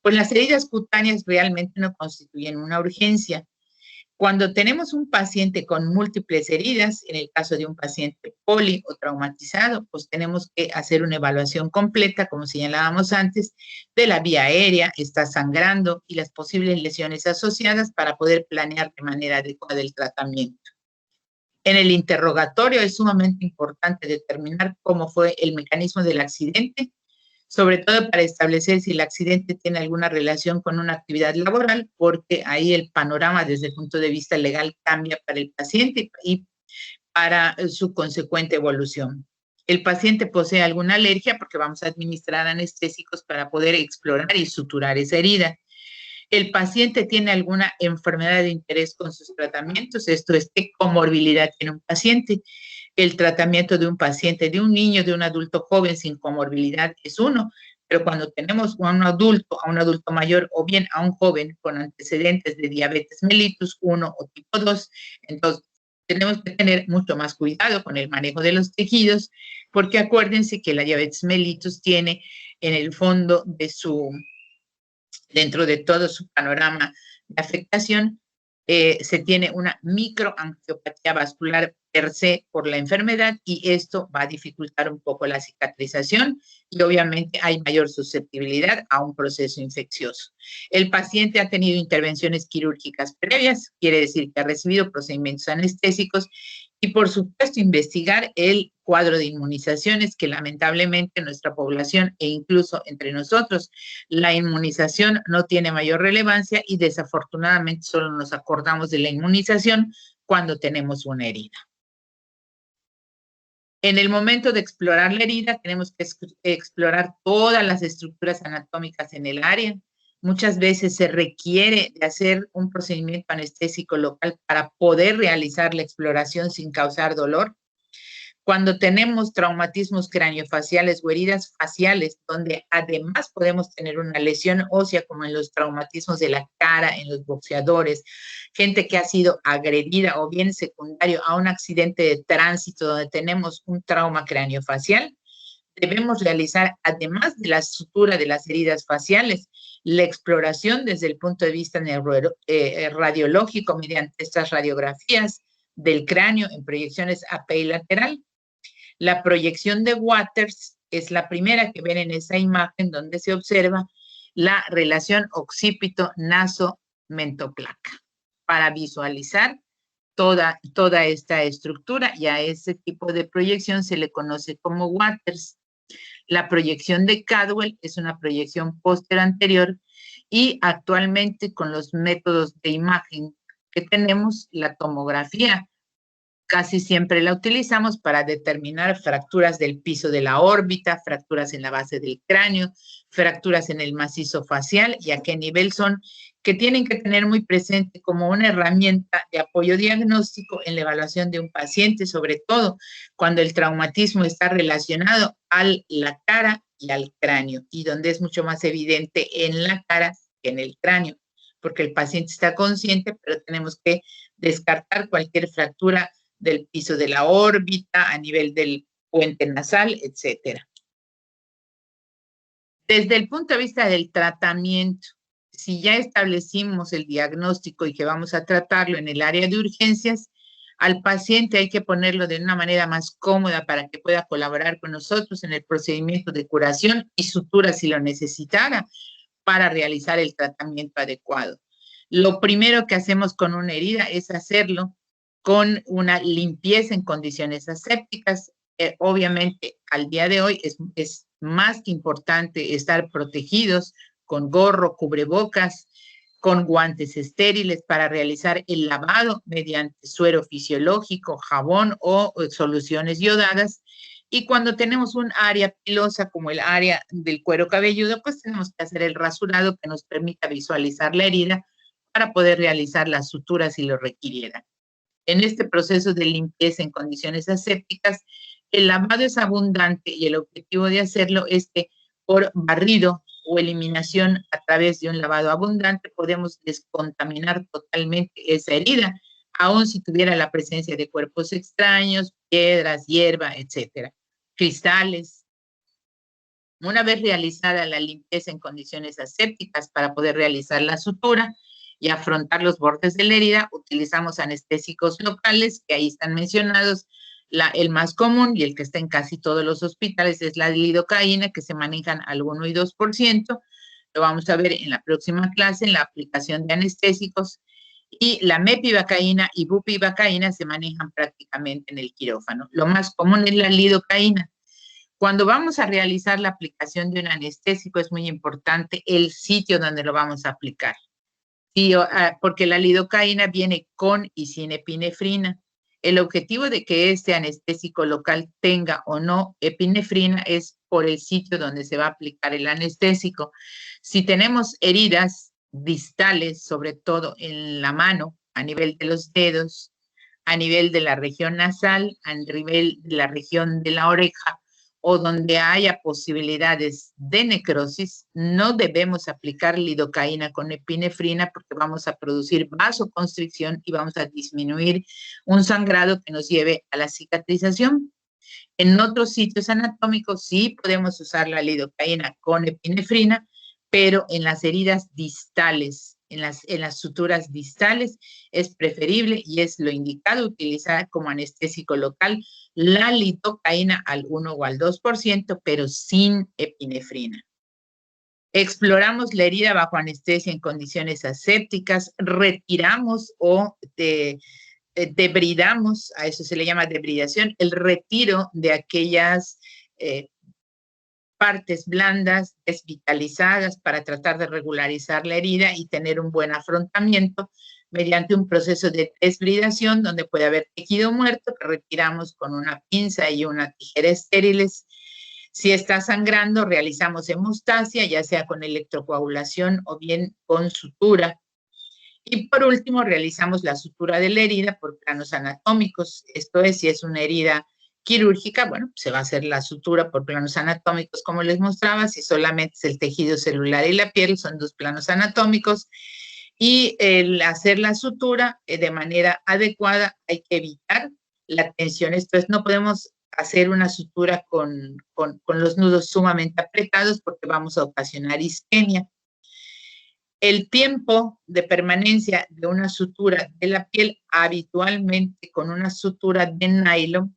pues las heridas cutáneas realmente no constituyen una urgencia. Cuando tenemos un paciente con múltiples heridas, en el caso de un paciente poli o traumatizado, pues tenemos que hacer una evaluación completa, como señalábamos antes, de la vía aérea, está sangrando y las posibles lesiones asociadas para poder planear de manera adecuada el tratamiento. En el interrogatorio es sumamente importante determinar cómo fue el mecanismo del accidente, sobre todo para establecer si el accidente tiene alguna relación con una actividad laboral, porque ahí el panorama desde el punto de vista legal cambia para el paciente y para su consecuente evolución. El paciente posee alguna alergia porque vamos a administrar anestésicos para poder explorar y suturar esa herida. El paciente tiene alguna enfermedad de interés con sus tratamientos, esto es, ¿qué comorbilidad tiene un paciente? El tratamiento de un paciente, de un niño, de un adulto joven sin comorbilidad es uno, pero cuando tenemos a un adulto mayor o bien a un joven con antecedentes de diabetes mellitus 1 o tipo 2, entonces tenemos que tener mucho más cuidado con el manejo de los tejidos, porque acuérdense que la diabetes mellitus tiene en el fondo de dentro de todo su panorama de afectación, se tiene una microangiopatía vascular per se por la enfermedad, y esto va a dificultar un poco la cicatrización y obviamente hay mayor susceptibilidad a un proceso infeccioso. El paciente ha tenido intervenciones quirúrgicas previas, quiere decir que ha recibido procedimientos anestésicos, y por supuesto investigar el cuadro de inmunizaciones, que lamentablemente en nuestra población e incluso entre nosotros la inmunización no tiene mayor relevancia y desafortunadamente solo nos acordamos de la inmunización cuando tenemos una herida. En el momento de explorar la herida tenemos que explorar todas las estructuras anatómicas en el área. Muchas veces se requiere de hacer un procedimiento anestésico local para poder realizar la exploración sin causar dolor. Cuando tenemos traumatismos craniofaciales o heridas faciales, donde además podemos tener una lesión ósea, como en los traumatismos de la cara, en los boxeadores, gente que ha sido agredida o bien secundario a un accidente de tránsito donde tenemos un trauma craniofacial, debemos realizar, además de la sutura de las heridas faciales, la exploración desde el punto de vista radiológico mediante estas radiografías del cráneo en proyecciones AP y lateral. La proyección de Waters es la primera que ven en esa imagen, donde se observa la relación occipito-naso-mentoplaca para visualizar toda esta estructura, y a ese tipo de proyección se le conoce como Waters. La proyección de Cadwell es una proyección posterior, Y actualmente con los métodos de imagen que tenemos, la tomografía casi siempre la utilizamos para determinar fracturas del piso de la órbita, fracturas en la base del cráneo, fracturas en el macizo facial y a qué nivel son, que tienen que tener muy presente como una herramienta de apoyo diagnóstico en la evaluación de un paciente, sobre todo cuando el traumatismo está relacionado a la cara y al cráneo, y donde es mucho más evidente en la cara que en el cráneo, porque el paciente está consciente, pero tenemos que descartar cualquier fractura del piso de la órbita, a nivel del puente nasal, etcétera. Desde el punto de vista del tratamiento, si ya establecimos el diagnóstico y que vamos a tratarlo en el área de urgencias, al paciente hay que ponerlo de una manera más cómoda para que pueda colaborar con nosotros en el procedimiento de curación y sutura si lo necesitara para realizar el tratamiento adecuado. Lo primero que hacemos con una herida es hacerlo con una limpieza en condiciones asépticas. Obviamente, al día de hoy es más que importante estar protegidos con gorro, cubrebocas, con guantes estériles para realizar el lavado mediante suero fisiológico, jabón o soluciones yodadas. Y cuando tenemos un área pilosa como el área del cuero cabelludo, pues tenemos que hacer el rasurado que nos permita visualizar la herida para poder realizar las suturas si lo requirieran. En este proceso de limpieza en condiciones asépticas, el lavado es abundante y el objetivo de hacerlo es que por barrido o eliminación a través de un lavado abundante podemos descontaminar totalmente esa herida, aun si tuviera la presencia de cuerpos extraños, piedras, hierba, etcétera, cristales. Una vez realizada la limpieza en condiciones asépticas para poder realizar la sutura y afrontar los bordes de la herida, utilizamos anestésicos locales, que ahí están mencionados. El más común y el que está en casi todos los hospitales es la lidocaína, que se manejan al 1 y 2%. Lo vamos a ver en la próxima clase, en la aplicación de anestésicos. Y la mepivacaína y bupivacaína se manejan prácticamente en el quirófano. Lo más común es la lidocaína. Cuando vamos a realizar la aplicación de un anestésico es muy importante el sitio donde lo vamos a aplicar. Sí, porque la lidocaína viene con y sin epinefrina. El objetivo de que este anestésico local tenga o no epinefrina es por el sitio donde se va a aplicar el anestésico. Si tenemos heridas distales, sobre todo en la mano, a nivel de los dedos, a nivel de la región nasal, a nivel de la región de la oreja, o donde haya posibilidades de necrosis, no debemos aplicar lidocaína con epinefrina porque vamos a producir vasoconstricción y vamos a disminuir un sangrado que nos lleve a la cicatrización. En otros sitios anatómicos sí podemos usar la lidocaína con epinefrina, pero en las heridas distales, en las suturas distales, es preferible y es lo indicado utilizar como anestésico local la lidocaína al 1 o al 2%, pero sin epinefrina. Exploramos la herida bajo anestesia en condiciones asépticas, retiramos o debridamos, a eso se le llama debridación, el retiro de aquellas partes blandas, desvitalizadas, para tratar de regularizar la herida y tener un buen afrontamiento mediante un proceso de desbridación donde puede haber tejido muerto que retiramos con una pinza y una tijera estériles. Si está sangrando, realizamos hemostasia, ya sea con electrocoagulación o bien con sutura. Y por último, realizamos la sutura de la herida por planos anatómicos. Esto es, si es una herida quirúrgica, bueno, se va a hacer la sutura por planos anatómicos, como les mostraba. Si solamente es el tejido celular y la piel, son 2 planos anatómicos. Y el hacer la sutura de manera adecuada, hay que evitar la tensión. Esto es, no podemos hacer una sutura con los nudos sumamente apretados porque vamos a ocasionar isquemia. El tiempo de permanencia de una sutura de la piel, habitualmente con una sutura de nylon,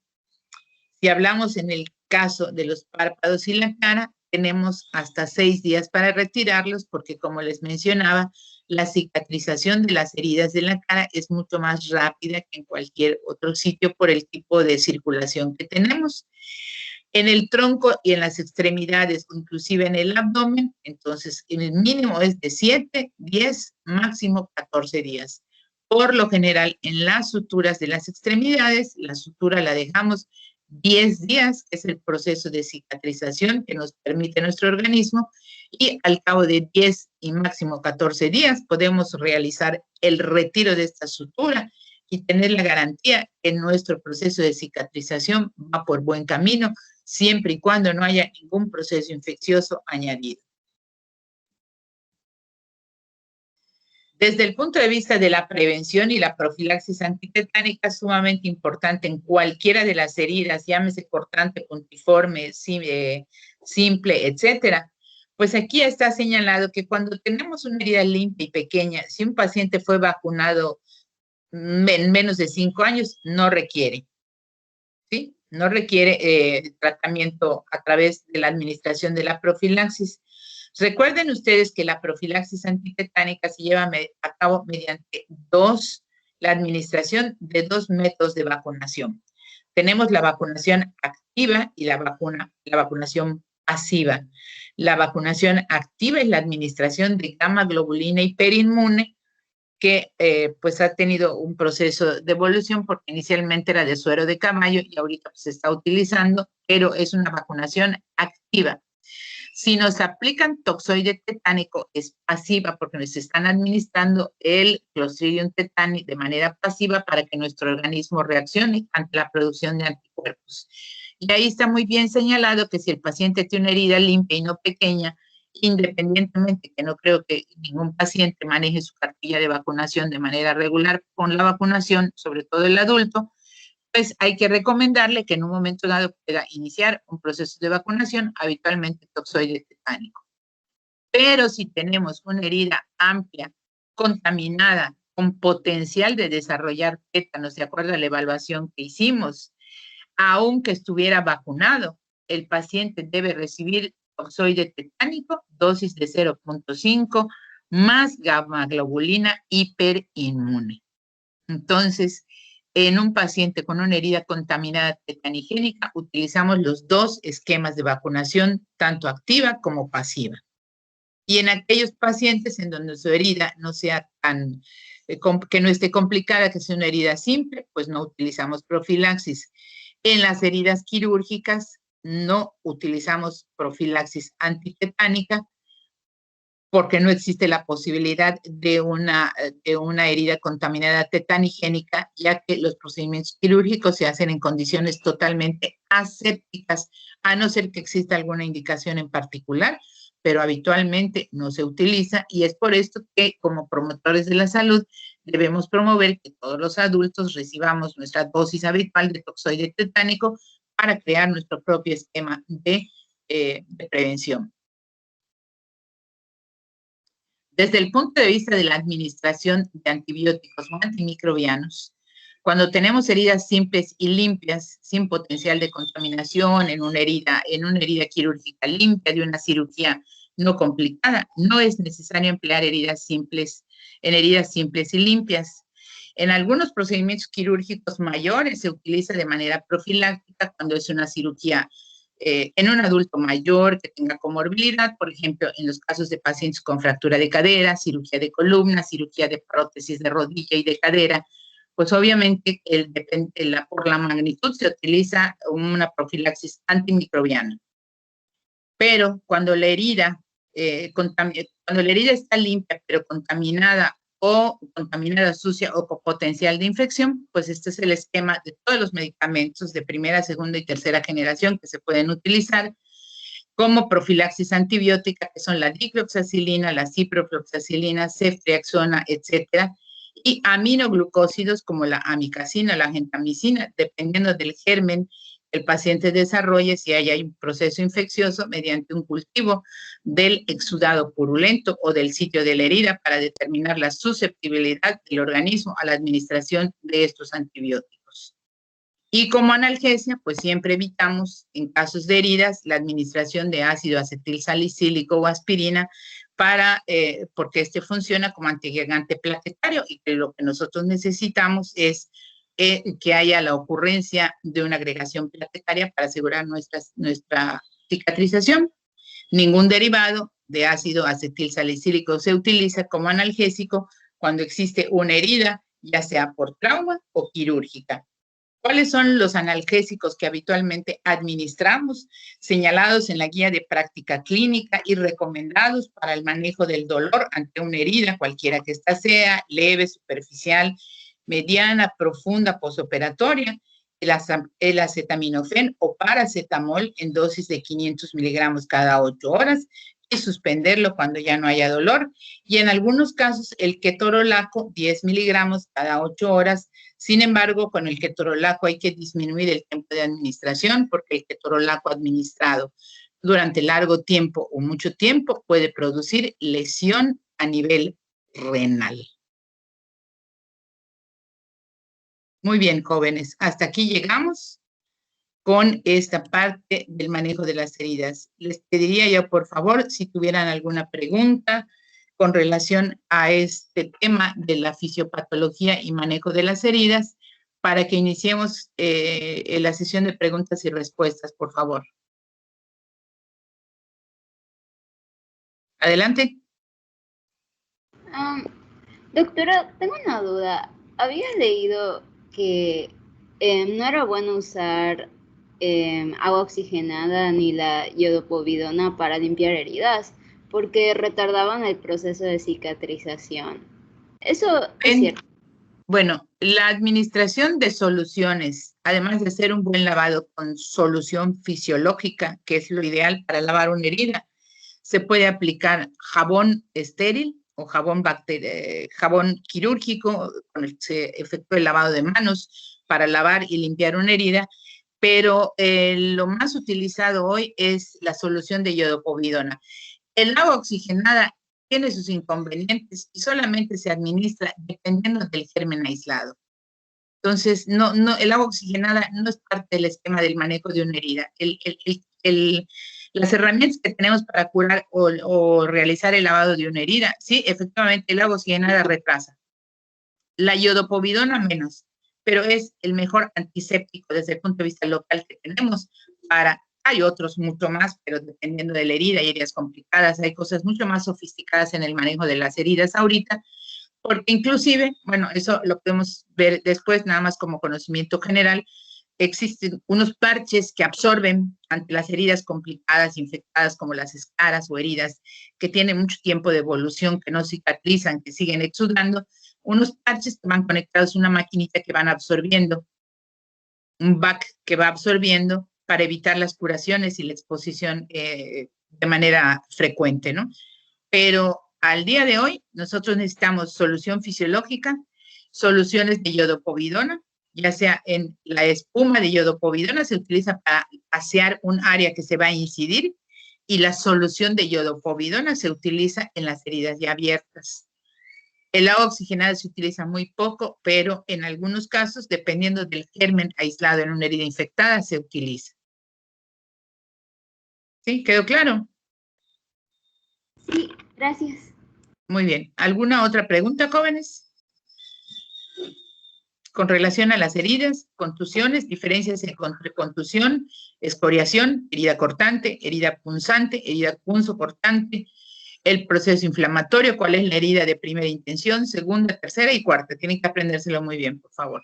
si hablamos en el caso de los párpados y la cara, tenemos hasta 6 días para retirarlos porque, como les mencionaba, la cicatrización de las heridas de la cara es mucho más rápida que en cualquier otro sitio por el tipo de circulación que tenemos. En el tronco y en las extremidades, inclusive en el abdomen, entonces el mínimo es de 7, 10, máximo 14 días. Por lo general, en las suturas de las extremidades, la sutura la dejamos 10 días, que es el proceso de cicatrización que nos permite nuestro organismo, y al cabo de 10 y máximo 14 días podemos realizar el retiro de esta sutura y tener la garantía que nuestro proceso de cicatrización va por buen camino, siempre y cuando no haya ningún proceso infeccioso añadido. Desde el punto de vista de la prevención y la profilaxis antitetánica, es sumamente importante en cualquiera de las heridas, llámese cortante, puntiforme, simple, etcétera. Pues aquí está señalado que cuando tenemos una herida limpia y pequeña, si un paciente fue vacunado en menos de 5 años, no requiere, ¿sí? No requiere tratamiento a través de la administración de la profilaxis. Recuerden ustedes que la profilaxis antitetánica se lleva a cabo mediante la administración de 2 métodos de vacunación. Tenemos la vacunación activa y la vacunación pasiva. La vacunación activa es la administración de gamma globulina hiperinmune, que pues ha tenido un proceso de evolución porque inicialmente era de suero de caballo y ahorita pues, se está utilizando, pero es una vacunación activa. Si nos aplican toxoide tetánico, es pasiva porque nos están administrando el Clostridium tetani de manera pasiva para que nuestro organismo reaccione ante la producción de anticuerpos. Y ahí está muy bien señalado que si el paciente tiene una herida limpia y no pequeña, independientemente que no creo que ningún paciente maneje su cartilla de vacunación de manera regular con la vacunación, sobre todo el adulto, pues hay que recomendarle que en un momento dado pueda iniciar un proceso de vacunación, habitualmente toxoide tetánico. Pero si tenemos una herida amplia, contaminada, con potencial de desarrollar tétanos, de acuerdo a la evaluación que hicimos, aunque estuviera vacunado, el paciente debe recibir toxoide tetánico, dosis de 0.5, más gamma globulina hiperinmune. Entonces, en un paciente con una herida contaminada tetanigénica, utilizamos los 2 esquemas de vacunación, tanto activa como pasiva. Y en aquellos pacientes en donde su herida no sea tan, que no esté complicada, que sea una herida simple, pues no utilizamos profilaxis. En las heridas quirúrgicas no utilizamos profilaxis antitetánica, porque no existe la posibilidad de una herida contaminada tetanigénica, ya que los procedimientos quirúrgicos se hacen en condiciones totalmente asépticas, a no ser que exista alguna indicación en particular, pero habitualmente no se utiliza y es por esto que como promotores de la salud debemos promover que todos los adultos recibamos nuestra dosis habitual de toxoide tetánico para crear nuestro propio esquema de prevención. Desde el punto de vista de la administración de antibióticos o antimicrobianos, cuando tenemos heridas simples y limpias, sin potencial de contaminación, en una herida quirúrgica limpia, de una cirugía no complicada, no es necesario emplear heridas simples y limpias. En algunos procedimientos quirúrgicos mayores se utiliza de manera profiláctica cuando es una cirugía en un adulto mayor que tenga comorbilidad, por ejemplo, en los casos de pacientes con fractura de cadera, cirugía de columna, cirugía de prótesis de rodilla y de cadera, pues obviamente por la magnitud se utiliza una profilaxis antimicrobiana. Pero cuando la herida está limpia pero contaminada sucia o con potencial de infección, pues este es el esquema de todos los medicamentos de primera, segunda y tercera generación que se pueden utilizar como profilaxis antibiótica, que son la dicloxacilina, la ciprofloxacilina, ceftriaxona, etcétera, y aminoglucósidos como la amicacina, la gentamicina, dependiendo del germen el paciente desarrolle si hay un proceso infeccioso mediante un cultivo del exudado purulento o del sitio de la herida para determinar la susceptibilidad del organismo a la administración de estos antibióticos. Y como analgesia, pues siempre evitamos en casos de heridas la administración de ácido acetilsalicílico o aspirina porque este funciona como antiagregante plaquetario y que lo que nosotros necesitamos es que haya la ocurrencia de una agregación plaquetaria para asegurar nuestra cicatrización. Ningún derivado de ácido acetilsalicílico se utiliza como analgésico cuando existe una herida, ya sea por trauma o quirúrgica. ¿Cuáles son los analgésicos que habitualmente administramos, señalados en la guía de práctica clínica y recomendados para el manejo del dolor ante una herida, cualquiera que ésta sea, leve, superficial, mediana, profunda, posoperatoria? El acetaminofén o paracetamol en dosis de 500 miligramos cada 8 horas y suspenderlo cuando ya no haya dolor. Y en algunos casos el ketorolaco, 10 miligramos cada 8 horas. Sin embargo, con el ketorolaco hay que disminuir el tiempo de administración porque el ketorolaco administrado durante largo tiempo o mucho tiempo puede producir lesión a nivel renal. Muy bien, jóvenes, hasta aquí llegamos con esta parte del manejo de las heridas. Les pediría yo, por favor, si tuvieran alguna pregunta con relación a este tema de la fisiopatología y manejo de las heridas, para que iniciemos la sesión de preguntas y respuestas, por favor. Adelante. Doctora, tengo una duda. Había leído que no era bueno usar agua oxigenada ni la iodopovidona para limpiar heridas, porque retardaban el proceso de cicatrización. ¿Eso es cierto? Bueno, la administración de soluciones, además de hacer un buen lavado con solución fisiológica, que es lo ideal para lavar una herida, se puede aplicar jabón estéril o jabón quirúrgico, con el que se efectúa el lavado de manos para lavar y limpiar una herida, pero lo más utilizado hoy es la solución de iodopovidona. El agua oxigenada tiene sus inconvenientes y solamente se administra dependiendo del germen aislado. Entonces, el agua oxigenada no es parte del esquema del manejo de una herida. Las herramientas que tenemos para curar o realizar el lavado de una herida, sí, efectivamente, el agua oxigenada retrasa. La iodopovidona menos, pero es el mejor antiséptico desde el punto de vista local que tenemos hay otros mucho más, pero dependiendo de la herida, hay heridas complicadas, hay cosas mucho más sofisticadas en el manejo de las heridas ahorita, porque inclusive, bueno, eso lo podemos ver después, nada más como conocimiento general, existen unos parches que absorben ante las heridas complicadas, infectadas, como las escaras o heridas que tienen mucho tiempo de evolución, que no cicatrizan, que siguen exudando, unos parches que van conectados a una maquinita que van absorbiendo, un back que va absorbiendo para evitar las curaciones y la exposición de manera frecuente, ¿no? Pero al día de hoy nosotros necesitamos solución fisiológica, soluciones de iodopovidona, ya sea en la espuma de iodopovidona se utiliza para asear un área que se va a incidir y la solución de iodopovidona se utiliza en las heridas ya abiertas. El agua oxigenada se utiliza muy poco, pero en algunos casos, dependiendo del germen aislado en una herida infectada, se utiliza. ¿Sí? ¿Quedó claro? Sí, gracias. Muy bien. ¿Alguna otra pregunta, jóvenes? Con relación a las heridas, contusiones, diferencias entre contusión, escoriación, herida cortante, herida punzante, herida punzocortante, el proceso inflamatorio, cuál es la herida de primera intención, segunda, tercera y cuarta. Tienen que aprendérselo muy bien, por favor.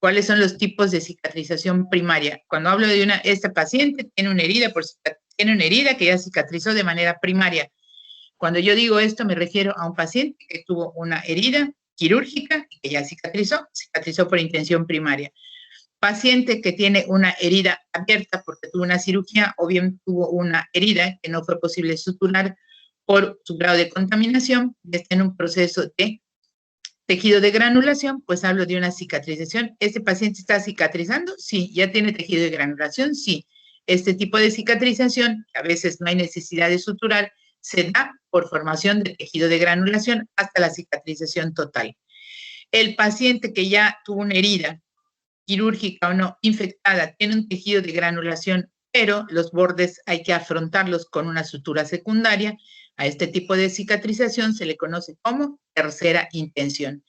¿Cuáles son los tipos de cicatrización primaria? Cuando hablo de esta paciente tiene una herida que ya cicatrizó de manera primaria. Cuando yo digo esto me refiero a un paciente que tuvo una herida quirúrgica que ya cicatrizó por intención primaria. Paciente que tiene una herida abierta porque tuvo una cirugía o bien tuvo una herida que no fue posible suturar por su grado de contaminación, está en un proceso de tejido de granulación, pues hablo de una cicatrización. ¿Este paciente está cicatrizando? Sí. ¿Ya tiene tejido de granulación? Sí. Este tipo de cicatrización, que a veces no hay necesidad de suturar, se da por formación de tejido de granulación hasta la cicatrización total. El paciente que ya tuvo una herida quirúrgica o no infectada tiene un tejido de granulación, pero los bordes hay que afrontarlos con una sutura secundaria. A este tipo de cicatrización se le conoce como tercera intención.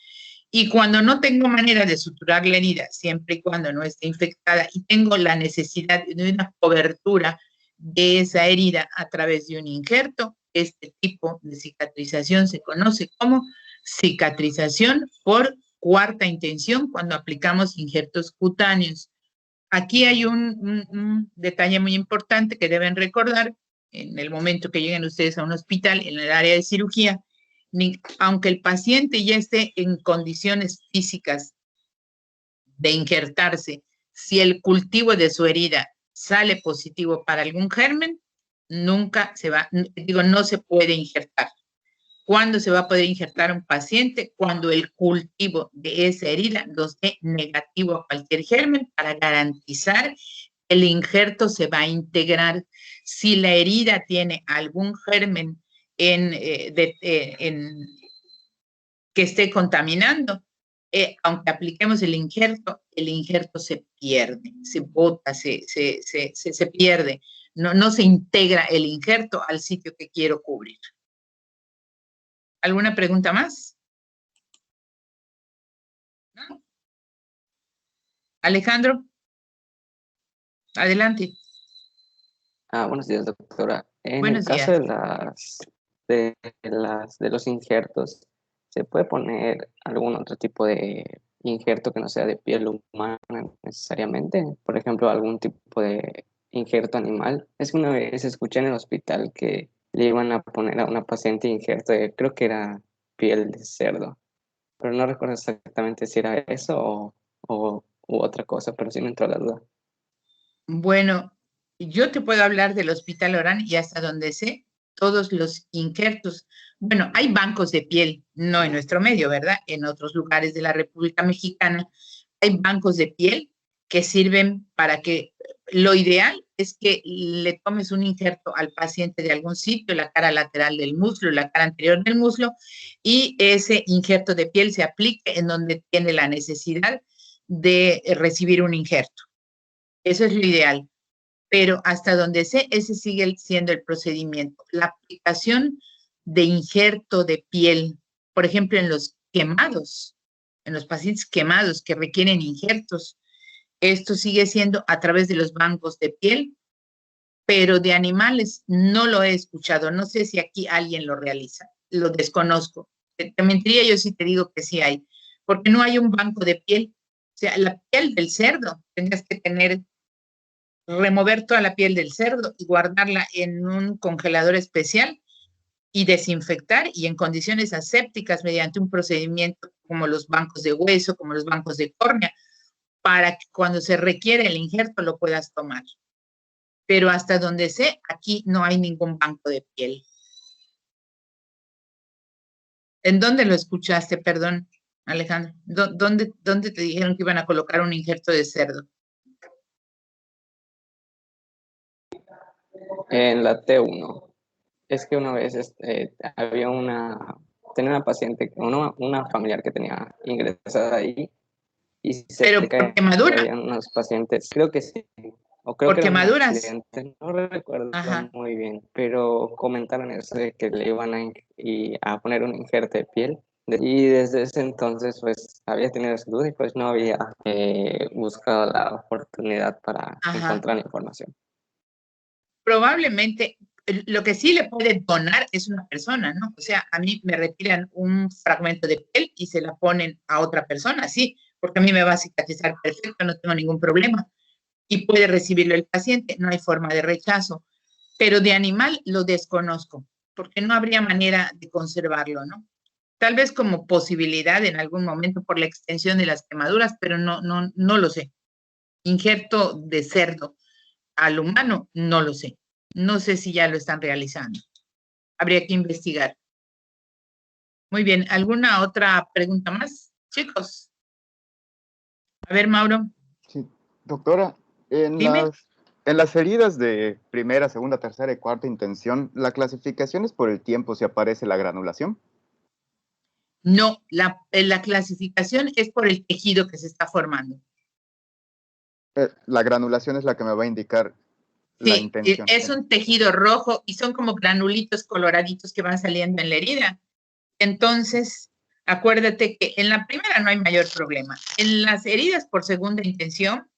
Y cuando no tengo manera de suturar la herida, siempre y cuando no esté infectada, y tengo la necesidad de una cobertura de esa herida a través de un injerto, este tipo de cicatrización se conoce como cicatrización por cuarta intención cuando aplicamos injertos cutáneos. Aquí hay un detalle muy importante que deben recordar en el momento que lleguen ustedes a un hospital en el área de cirugía. Aunque el paciente ya esté en condiciones físicas de injertarse, si el cultivo de su herida sale positivo para algún germen, nunca se va, digo, no se puede injertar. ¿Cuándo se va a poder injertar un paciente? Cuando el cultivo de esa herida nos dé negativo a cualquier germen para garantizar que el injerto se va a integrar. Si la herida tiene algún germen que esté contaminando, aunque apliquemos el injerto se pierde, se bota, se pierde. No se integra el injerto al sitio que quiero cubrir. ¿Alguna pregunta más? ¿No? Alejandro, adelante. Buenos días, doctora. En el Buenos caso días. de los injertos, ¿se puede poner algún otro tipo de injerto que no sea de piel humana necesariamente? Por ejemplo, algún tipo de injerto animal. Es que una vez escuché en el hospital que le iban a poner a una paciente injerto de, creo que era piel de cerdo, pero no recuerdo exactamente si era eso u otra cosa, pero sí me entró la duda. Bueno, yo te puedo hablar del Hospital Orán y hasta donde sé, todos los injertos. Bueno, hay bancos de piel, no en nuestro medio, ¿verdad? En otros lugares de la República Mexicana hay bancos de piel que sirven para que lo ideal es que le tomes un injerto al paciente de algún sitio, la cara lateral del muslo, la cara anterior del muslo, y ese injerto de piel se aplique en donde tiene la necesidad de recibir un injerto. Eso es lo ideal, pero hasta donde sé, ese sigue siendo el procedimiento. La aplicación de injerto de piel, por ejemplo, en los quemados, en los pacientes quemados que requieren injertos, esto sigue siendo a través de los bancos de piel, pero de animales no lo he escuchado. No sé si aquí alguien lo realiza, lo desconozco. Te mentiría yo si te digo que sí hay, porque no hay un banco de piel. O sea, la piel del cerdo, tendrías que remover toda la piel del cerdo y guardarla en un congelador especial y desinfectar y en condiciones asépticas mediante un procedimiento como los bancos de hueso, como los bancos de córnea, para que cuando se requiere el injerto lo puedas tomar. Pero hasta donde sé, aquí no hay ningún banco de piel. ¿En dónde lo escuchaste, perdón, Alejandro? ¿Dónde te dijeron que iban a colocar un injerto de cerdo? En la T1. Es que una vez tenía una paciente, una familiar que tenía ingresada ahí y ¿Pero cerca por quemadura? había unos pacientes, creo que sí, o creo ¿Por que era un quemaduras? accidente, no recuerdo Ajá. muy bien, pero comentaron eso de que le iban a poner un injerto de piel. Y desde ese entonces, pues, había tenido esa duda y pues no había buscado la oportunidad para Ajá. encontrar la información. Probablemente lo que sí le puede donar es una persona, ¿no? O sea, a mí me retiran un fragmento de piel y se la ponen a otra persona, sí, porque a mí me va a cicatrizar perfecto, no tengo ningún problema. Y puede recibirlo el paciente, no hay forma de rechazo. Pero de animal lo desconozco, porque no habría manera de conservarlo, ¿no? Tal vez como posibilidad en algún momento por la extensión de las quemaduras, pero no lo sé. Injerto de cerdo al humano, no lo sé. No sé si ya lo están realizando. Habría que investigar. Muy bien, ¿alguna otra pregunta más, chicos? A ver, Mauro. Sí, doctora, Dime. En las heridas de primera, segunda, tercera y cuarta intención, ¿la clasificación es por el tiempo si aparece la granulación? No, la clasificación es por el tejido que se está formando. La granulación es la que me va a indicar la Sí, intención. es un tejido rojo y son como granulitos coloraditos que van saliendo en la herida. Entonces, Acuérdate que en la primera no hay mayor problema. En las heridas por segunda intención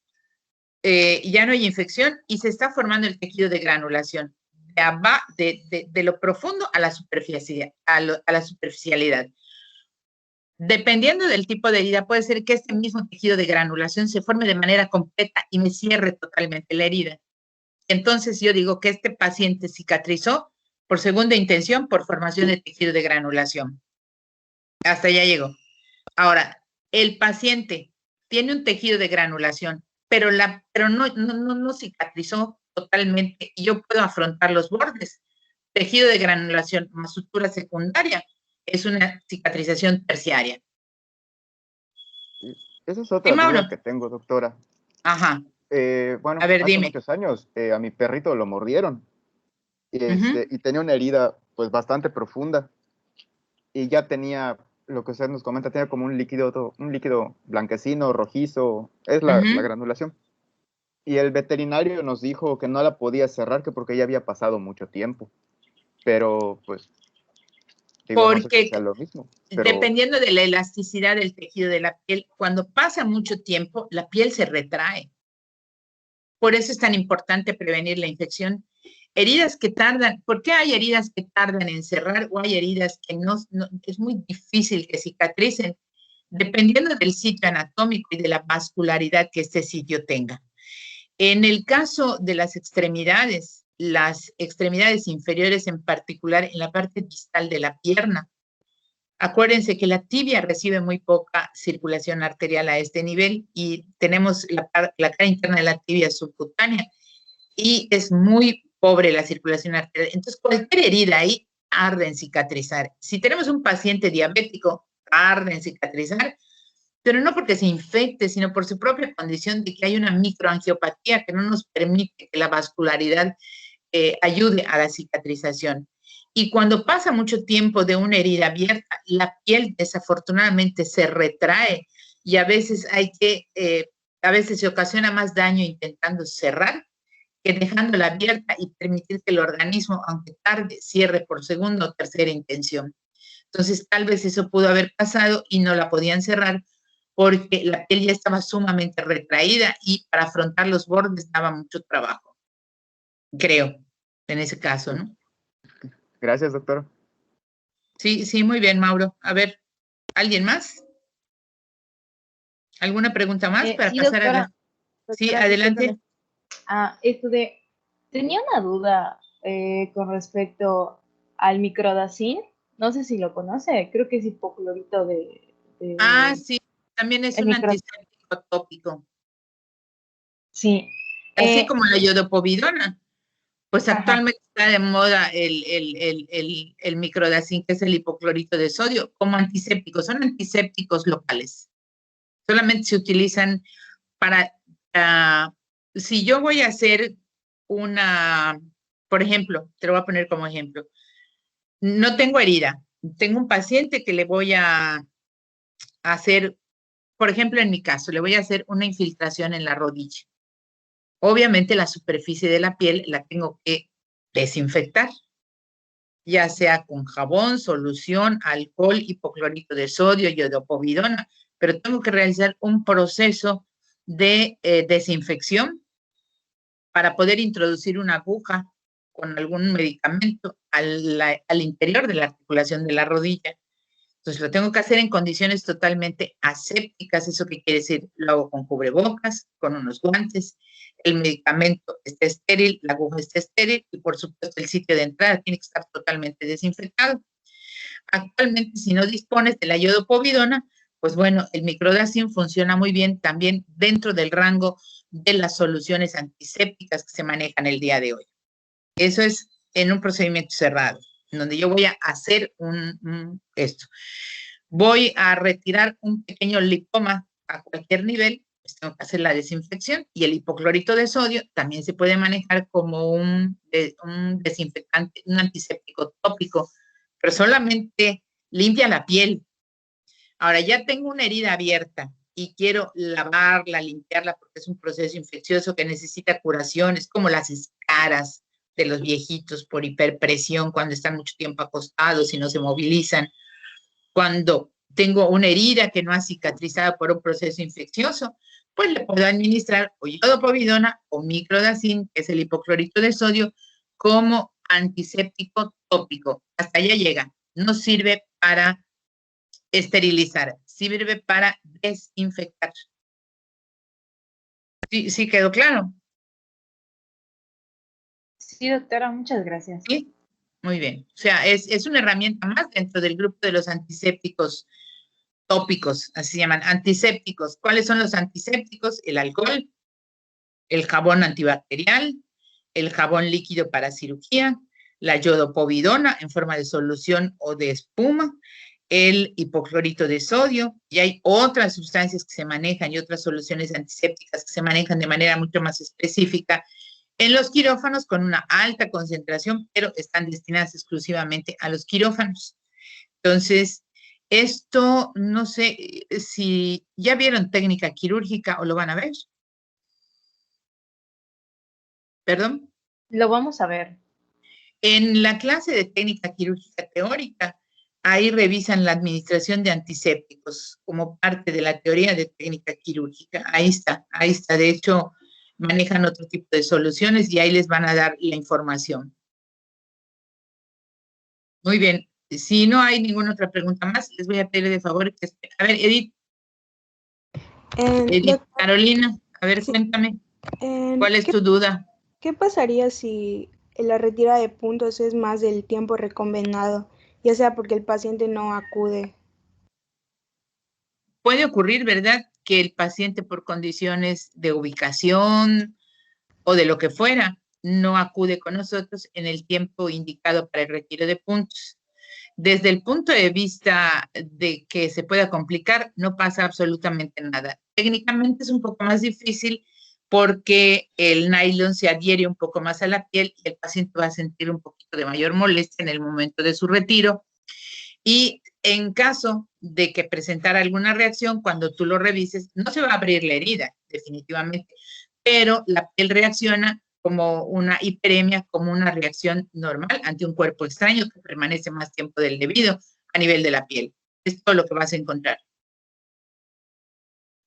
ya no hay infección y se está formando el tejido de granulación de lo profundo a la superficialidad, a la superficialidad. Dependiendo del tipo de herida, puede ser que este mismo tejido de granulación se forme de manera completa y me cierre totalmente la herida. Entonces yo digo que este paciente cicatrizó por segunda intención por formación de tejido de granulación. Hasta allá llegó. Ahora, el paciente tiene un tejido de granulación, pero no cicatrizó totalmente y yo puedo afrontar los bordes. Tejido de granulación más sutura secundaria es una cicatrización terciaria. Esa es otra duda que tengo, doctora. Ajá. Bueno, a ver, hace dime. muchos años a mi perrito lo mordieron y tenía una herida pues bastante profunda y ya tenía, lo que usted nos comenta, tenía como un líquido blanquecino, rojizo, es la granulación. Y el veterinario nos dijo que no la podía cerrar, que porque ya había pasado mucho tiempo. Pero pues digo, no sé si sea lo mismo. Pero... dependiendo de la elasticidad del tejido de la piel, cuando pasa mucho tiempo, la piel se retrae. Por eso es tan importante prevenir la infección. Heridas que tardan, ¿por qué hay heridas que tardan en cerrar o hay heridas que no es muy difícil que cicatricen? Dependiendo del sitio anatómico y de la vascularidad que este sitio tenga. En el caso de las extremidades inferiores en particular, en la parte distal de la pierna, acuérdense que la tibia recibe muy poca circulación arterial a este nivel y tenemos la cara interna de la tibia subcutánea y es muy pobre la circulación arterial. Entonces, cualquier herida ahí tarda en cicatrizar. Si tenemos un paciente diabético, tarda en cicatrizar, pero no porque se infecte, sino por su propia condición de que hay una microangiopatía que no nos permite que la vascularidad ayude a la cicatrización. Y cuando pasa mucho tiempo de una herida abierta, la piel desafortunadamente se retrae y a veces a veces se ocasiona más daño intentando cerrar que dejándola abierta y permitir que el organismo, aunque tarde, cierre por segunda o tercera intención. Entonces, tal vez eso pudo haber pasado y no la podían cerrar porque la piel ya estaba sumamente retraída y para afrontar los bordes daba mucho trabajo. Creo, en ese caso, ¿no? Gracias, doctor. Sí, muy bien, Mauro. A ver, ¿alguien más? ¿Alguna pregunta más para sí, pasar doctora, a la... Sí, adelante. Tenía una duda con respecto al microdacin. No sé si lo conoce, creo que es hipoclorito de... Sí, también es un antiséptico tópico. Sí. Así como la iodopovidona. Pues actualmente está de moda el microdacin, que es el hipoclorito de sodio, como antisépticos. Son antisépticos locales. Solamente se utilizan para, si yo voy a hacer por ejemplo, te lo voy a poner como ejemplo. No tengo herida. Tengo un paciente que le voy a hacer, por ejemplo, en mi caso, le voy a hacer una infiltración en la rodilla. Obviamente la superficie de la piel la tengo que desinfectar, ya sea con jabón, solución, alcohol, hipoclorito de sodio, iodopovidona, pero tengo que realizar un proceso de desinfección para poder introducir una aguja con algún medicamento al interior de la articulación de la rodilla. Entonces lo tengo que hacer en condiciones totalmente asépticas. ¿Eso qué quiere decir? Lo hago con cubrebocas, con unos guantes, el medicamento está estéril, la aguja está estéril y por supuesto el sitio de entrada tiene que estar totalmente desinfectado. Actualmente, si no dispones de la iodopovidona, pues bueno, el microdacin funciona muy bien también dentro del rango de las soluciones antisépticas que se manejan el día de hoy. Eso es en un procedimiento cerrado, en donde yo voy a hacer esto. Voy a retirar un pequeño lipoma a cualquier nivel, pues tengo que hacer la desinfección y el hipoclorito de sodio también se puede manejar como un desinfectante, un antiséptico tópico, pero solamente limpia la piel. Ahora ya tengo una herida abierta y quiero lavarla, limpiarla, porque es un proceso infeccioso que necesita curación, es como las escaras de los viejitos por hiperpresión cuando están mucho tiempo acostados y no se movilizan. Cuando tengo una herida que no ha cicatrizado por un proceso infeccioso, pues le puedo administrar o iodopovidona o microdacin, que es el hipoclorito de sodio, como antiséptico tópico. Hasta allá llega. No sirve para esterilizar, sirve para desinfectar. ¿Sí quedó claro? Sí, doctora, muchas gracias. Sí, muy bien. O sea, es una herramienta más dentro del grupo de los antisépticos tópicos, así se llaman, antisépticos. ¿Cuáles son los antisépticos? El alcohol, el jabón antibacterial, el jabón líquido para cirugía, la iodopovidona en forma de solución o de espuma, el hipoclorito de sodio, y hay otras sustancias que se manejan y otras soluciones antisépticas que se manejan de manera mucho más específica en los quirófanos con una alta concentración, pero están destinadas exclusivamente a los quirófanos. Entonces, esto no sé si ya vieron técnica quirúrgica o lo van a ver. ¿Perdón? Lo vamos a ver. En la clase de técnica quirúrgica teórica, ahí revisan la administración de antisépticos como parte de la teoría de técnica quirúrgica. Ahí está, ahí está. De hecho, manejan otro tipo de soluciones y ahí les van a dar la información. Muy bien. Si no hay ninguna otra pregunta más, les voy a pedir de favor que... A ver, Edith. Carolina, a ver, sí. Cuéntame. ¿Cuál es tu duda? ¿Qué pasaría si la retirada de puntos es más del tiempo recomendado, ya sea porque el paciente no acude? Puede ocurrir, ¿verdad?, que el paciente por condiciones de ubicación o de lo que fuera no acude con nosotros en el tiempo indicado para el retiro de puntos. Desde el punto de vista de que se pueda complicar, no pasa absolutamente nada. Técnicamente es un poco más difícil porque el nylon se adhiere un poco más a la piel y el paciente va a sentir un poquito de mayor molestia en el momento de su retiro. Y en caso de que presentara alguna reacción, cuando tú lo revises, no se va a abrir la herida, definitivamente, pero la piel reacciona como una hiperemia, como una reacción normal ante un cuerpo extraño que permanece más tiempo del debido a nivel de la piel. Es todo lo que vas a encontrar.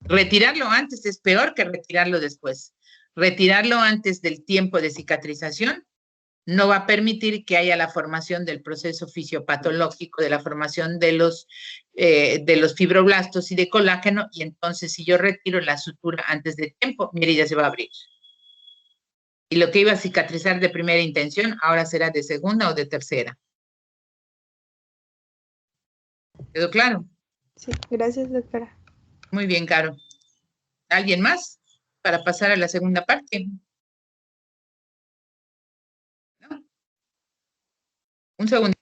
Retirarlo antes es peor que retirarlo después. Retirarlo antes del tiempo de cicatrización no va a permitir que haya la formación del proceso fisiopatológico, de la formación de los fibroblastos y de colágeno, y entonces si yo retiro la sutura antes de tiempo, mi herida se va a abrir. Y lo que iba a cicatrizar de primera intención, ahora será de segunda o de tercera. ¿Quedó claro? Sí, gracias, doctora. Muy bien, Caro. ¿Alguien más para pasar a la segunda parte? ¿No? Un segundo.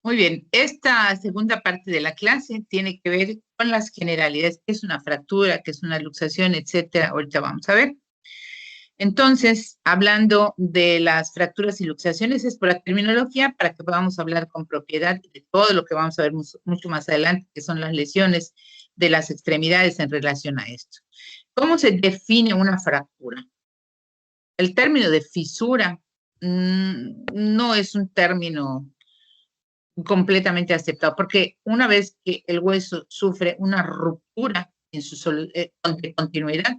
Muy bien, esta segunda parte de la clase tiene que ver con las generalidades, qué es una fractura, qué es una luxación, etcétera. Ahorita vamos a ver. Entonces, hablando de las fracturas y luxaciones, es por la terminología para que podamos hablar con propiedad de todo lo que vamos a ver mucho más adelante, que son las lesiones de las extremidades en relación a esto. ¿Cómo se define una fractura? El término de fisura no es un término completamente aceptado, porque una vez que el hueso sufre una ruptura en su continuidad,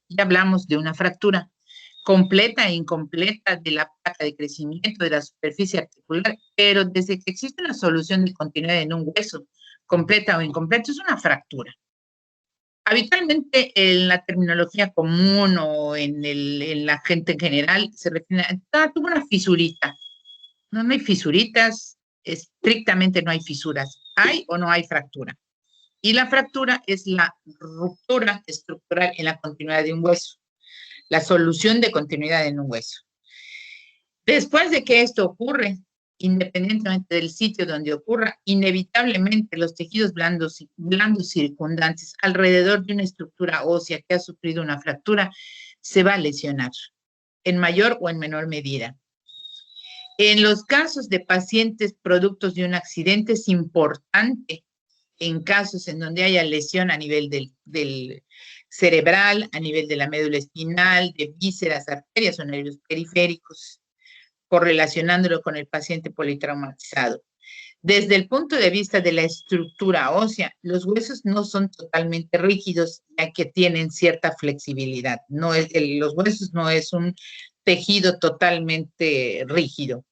ya hablamos de una fractura completa e incompleta de la placa de crecimiento de la superficie articular, pero desde que existe una solución de continuidad en un hueso, completa o incompleta, es una fractura. Habitualmente en la terminología común o en la gente en general se refiere a, tuvo una fisurita. No, no hay fisuritas, estrictamente no hay fisuras. ¿Hay o no hay fractura? Y la fractura es la ruptura estructural en la continuidad de un hueso, la solución de continuidad en un hueso. Después de que esto ocurre, independientemente del sitio donde ocurra, inevitablemente los tejidos blandos circundantes alrededor de una estructura ósea que ha sufrido una fractura se va a lesionar, en mayor o en menor medida. En los casos de pacientes productos de un accidente es importante, en casos en donde haya lesión a nivel del cerebral, a nivel de la médula espinal, de vísceras, arterias o nervios periféricos, correlacionándolo con el paciente politraumatizado. Desde el punto de vista de la estructura ósea, los huesos no son totalmente rígidos, ya que tienen cierta flexibilidad. Los huesos no es un tejido totalmente rígido.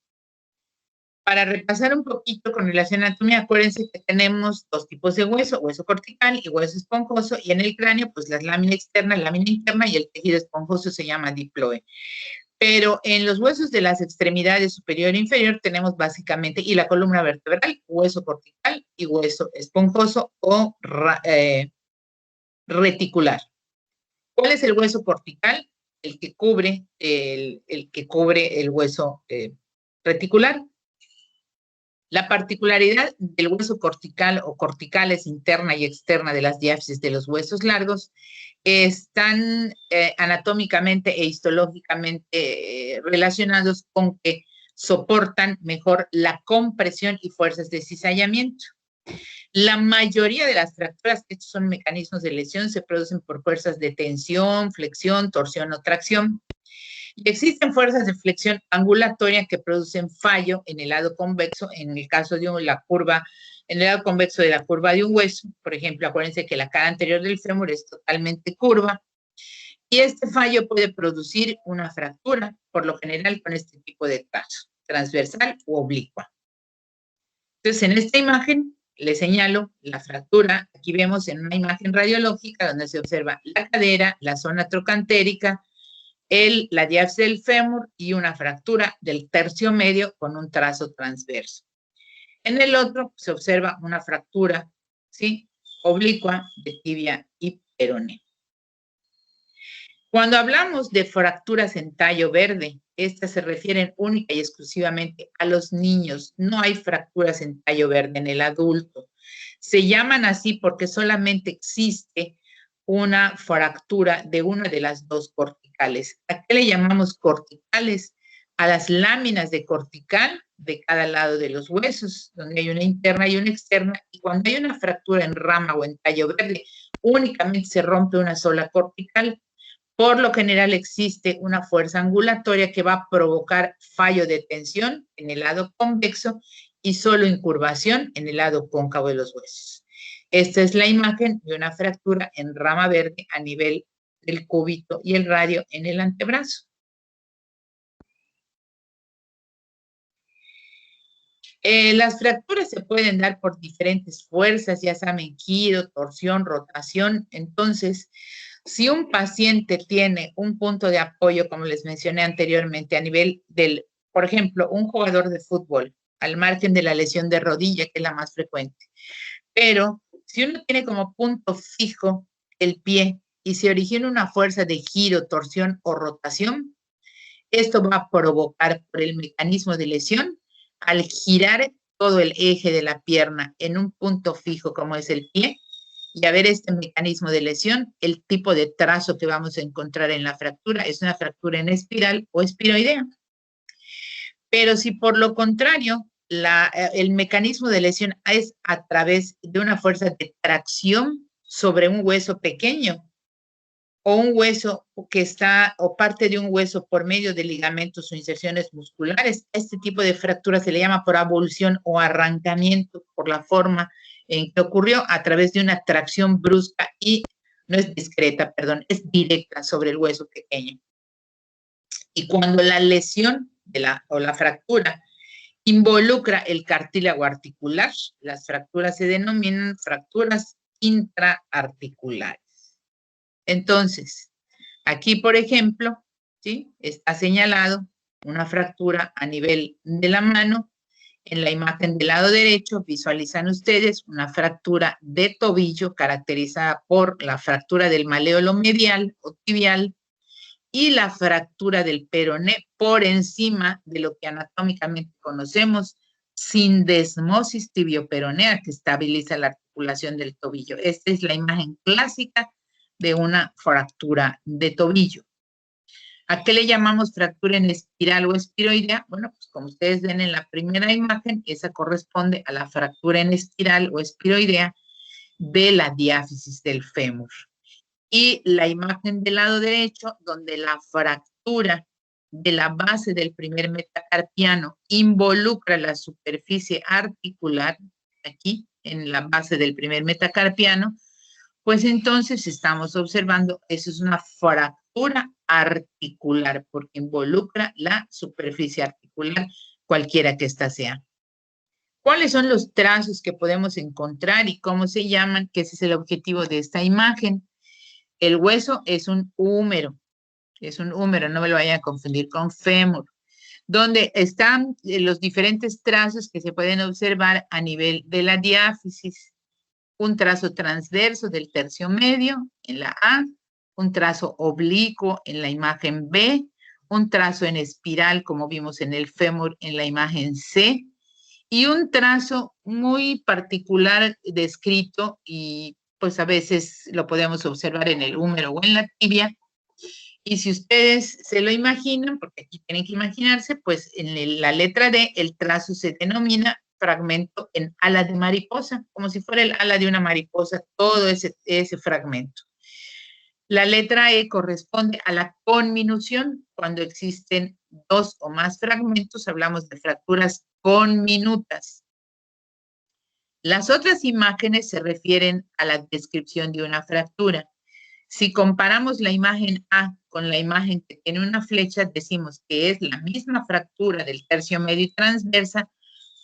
Para repasar un poquito con relación a anatomía, acuérdense que tenemos dos tipos de hueso, hueso cortical y hueso esponjoso, y en el cráneo, pues la lámina externa, lámina interna, y el tejido esponjoso se llama diploe. Pero en los huesos de las extremidades superior e inferior tenemos básicamente, y la columna vertebral, hueso cortical y hueso esponjoso o reticular. ¿Cuál es el hueso cortical? El que cubre el hueso reticular. La particularidad del hueso cortical o corticales interna y externa de las diáfisis de los huesos largos están anatómicamente e histológicamente relacionados con que soportan mejor la compresión y fuerzas de cizallamiento. La mayoría de las fracturas, que estos son mecanismos de lesión, se producen por fuerzas de tensión, flexión, torsión o tracción. Y existen fuerzas de flexión angulatoria que producen fallo en el lado convexo, en el caso de la curva, en el lado convexo de la curva de un hueso. Por ejemplo, acuérdense que la cara anterior del fémur es totalmente curva. Y este fallo puede producir una fractura, por lo general con este tipo de trazo, transversal u oblicua. Entonces, en esta imagen les señalo la fractura. Aquí vemos en una imagen radiológica donde se observa la cadera, la zona trocantérica, la diáfisis del fémur y una fractura del tercio medio con un trazo transverso. En el otro se observa una fractura, ¿sí?, oblicua de tibia y peroné. Cuando hablamos de fracturas en tallo verde, estas se refieren única y exclusivamente a los niños. No hay fracturas en tallo verde en el adulto. Se llaman así porque solamente existe una fractura de una de las dos corticales. ¿A qué le llamamos corticales? A las láminas de cortical de cada lado de los huesos, donde hay una interna y una externa, y cuando hay una fractura en rama o en tallo verde, únicamente se rompe una sola cortical. Por lo general existe una fuerza angulatoria que va a provocar fallo de tensión en el lado convexo y solo incurvación en el lado cóncavo de los huesos. Esta es la imagen de una fractura en rama verde a nivel del cúbito y el radio en el antebrazo. Las fracturas se pueden dar por diferentes fuerzas, ya saben, giro, torsión, rotación. Entonces, si un paciente tiene un punto de apoyo, como les mencioné anteriormente, a nivel del, por ejemplo, un jugador de fútbol, al margen de la lesión de rodilla, que es la más frecuente, pero si uno tiene como punto fijo el pie y se origina una fuerza de giro, torsión o rotación, esto va a provocar por el mecanismo de lesión, al girar todo el eje de la pierna en un punto fijo como es el pie, y a ver este mecanismo de lesión, el tipo de trazo que vamos a encontrar en la fractura es una fractura en espiral o espiroidea. Pero si por lo contrario, el mecanismo de lesión es a través de una fuerza de tracción sobre un hueso pequeño o un hueso que está, o parte de un hueso por medio de ligamentos o inserciones musculares. Este tipo de fractura se le llama por avulsión o arrancamiento por la forma en que ocurrió a través de una tracción brusca y no es discreta, perdón, es directa sobre el hueso pequeño. Y cuando la lesión o la fractura involucra el cartílago articular, las fracturas se denominan fracturas intraarticulares. Entonces, aquí, por ejemplo, ¿sí?, está señalado una fractura a nivel de la mano. En la imagen del lado derecho visualizan ustedes una fractura de tobillo caracterizada por la fractura del maléolo medial o tibial y la fractura del peroné por encima de lo que anatómicamente conocemos, sindesmosis tibioperonea, que estabiliza la articulación del tobillo. Esta es la imagen clásica de una fractura de tobillo. ¿A qué le llamamos fractura en espiral o espiroidea? Bueno, pues como ustedes ven en la primera imagen, esa corresponde a la fractura en espiral o espiroidea de la diáfisis del fémur. Y la imagen del lado derecho, donde la fractura de la base del primer metacarpiano involucra la superficie articular, aquí en la base del primer metacarpiano, pues entonces estamos observando, eso es una fractura articular, porque involucra la superficie articular, cualquiera que ésta sea. ¿Cuáles son los trazos que podemos encontrar y cómo se llaman? Que ese es el objetivo de esta imagen. El hueso es un húmero, no me lo vayan a confundir con fémur, donde están los diferentes trazos que se pueden observar a nivel de la diáfisis. Un trazo transverso del tercio medio en la A, un trazo oblicuo en la imagen B, un trazo en espiral como vimos en el fémur en la imagen C, y un trazo muy particular descrito y pues a veces lo podemos observar en el húmero o en la tibia. Y si ustedes se lo imaginan, porque aquí tienen que imaginarse, pues en la letra D el trazo se denomina fragmento en ala de mariposa, como si fuera el ala de una mariposa, todo ese fragmento. La letra E corresponde a la conminución. Cuando existen dos o más fragmentos, hablamos de fracturas conminutas. Las otras imágenes se refieren a la descripción de una fractura. Si comparamos la imagen A con la imagen que tiene una flecha, decimos que es la misma fractura del tercio medio y transversa,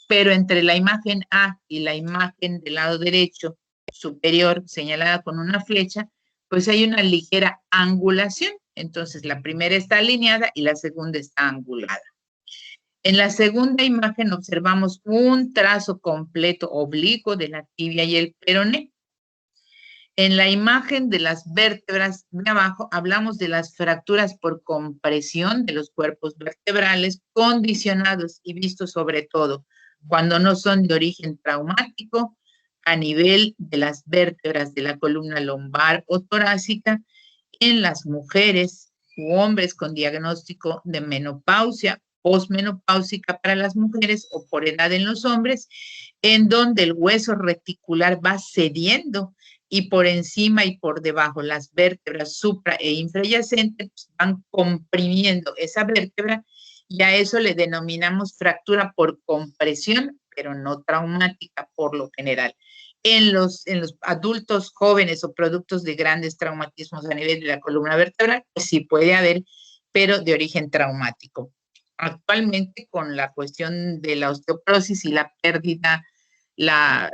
pero entre la imagen A y la imagen del lado derecho superior señalada con una flecha, pues hay una ligera angulación. Entonces la primera está alineada y la segunda está angulada. En la segunda imagen observamos un trazo completo oblicuo de la tibia y el peroné. En la imagen de las vértebras de abajo hablamos de las fracturas por compresión de los cuerpos vertebrales condicionados y vistos sobre todo cuando no son de origen traumático a nivel de las vértebras de la columna lumbar o torácica en las mujeres u hombres con diagnóstico de menopausia, posmenopáusica para las mujeres o por edad en los hombres, en donde el hueso reticular va cediendo y por encima y por debajo las vértebras supra e infrayacentes van comprimiendo esa vértebra y a eso le denominamos fractura por compresión, pero no traumática por lo general. En los adultos jóvenes o productos de grandes traumatismos a nivel de la columna vertebral, pues sí puede haber, pero de origen traumático. Actualmente, con la cuestión de la osteoporosis y la pérdida, la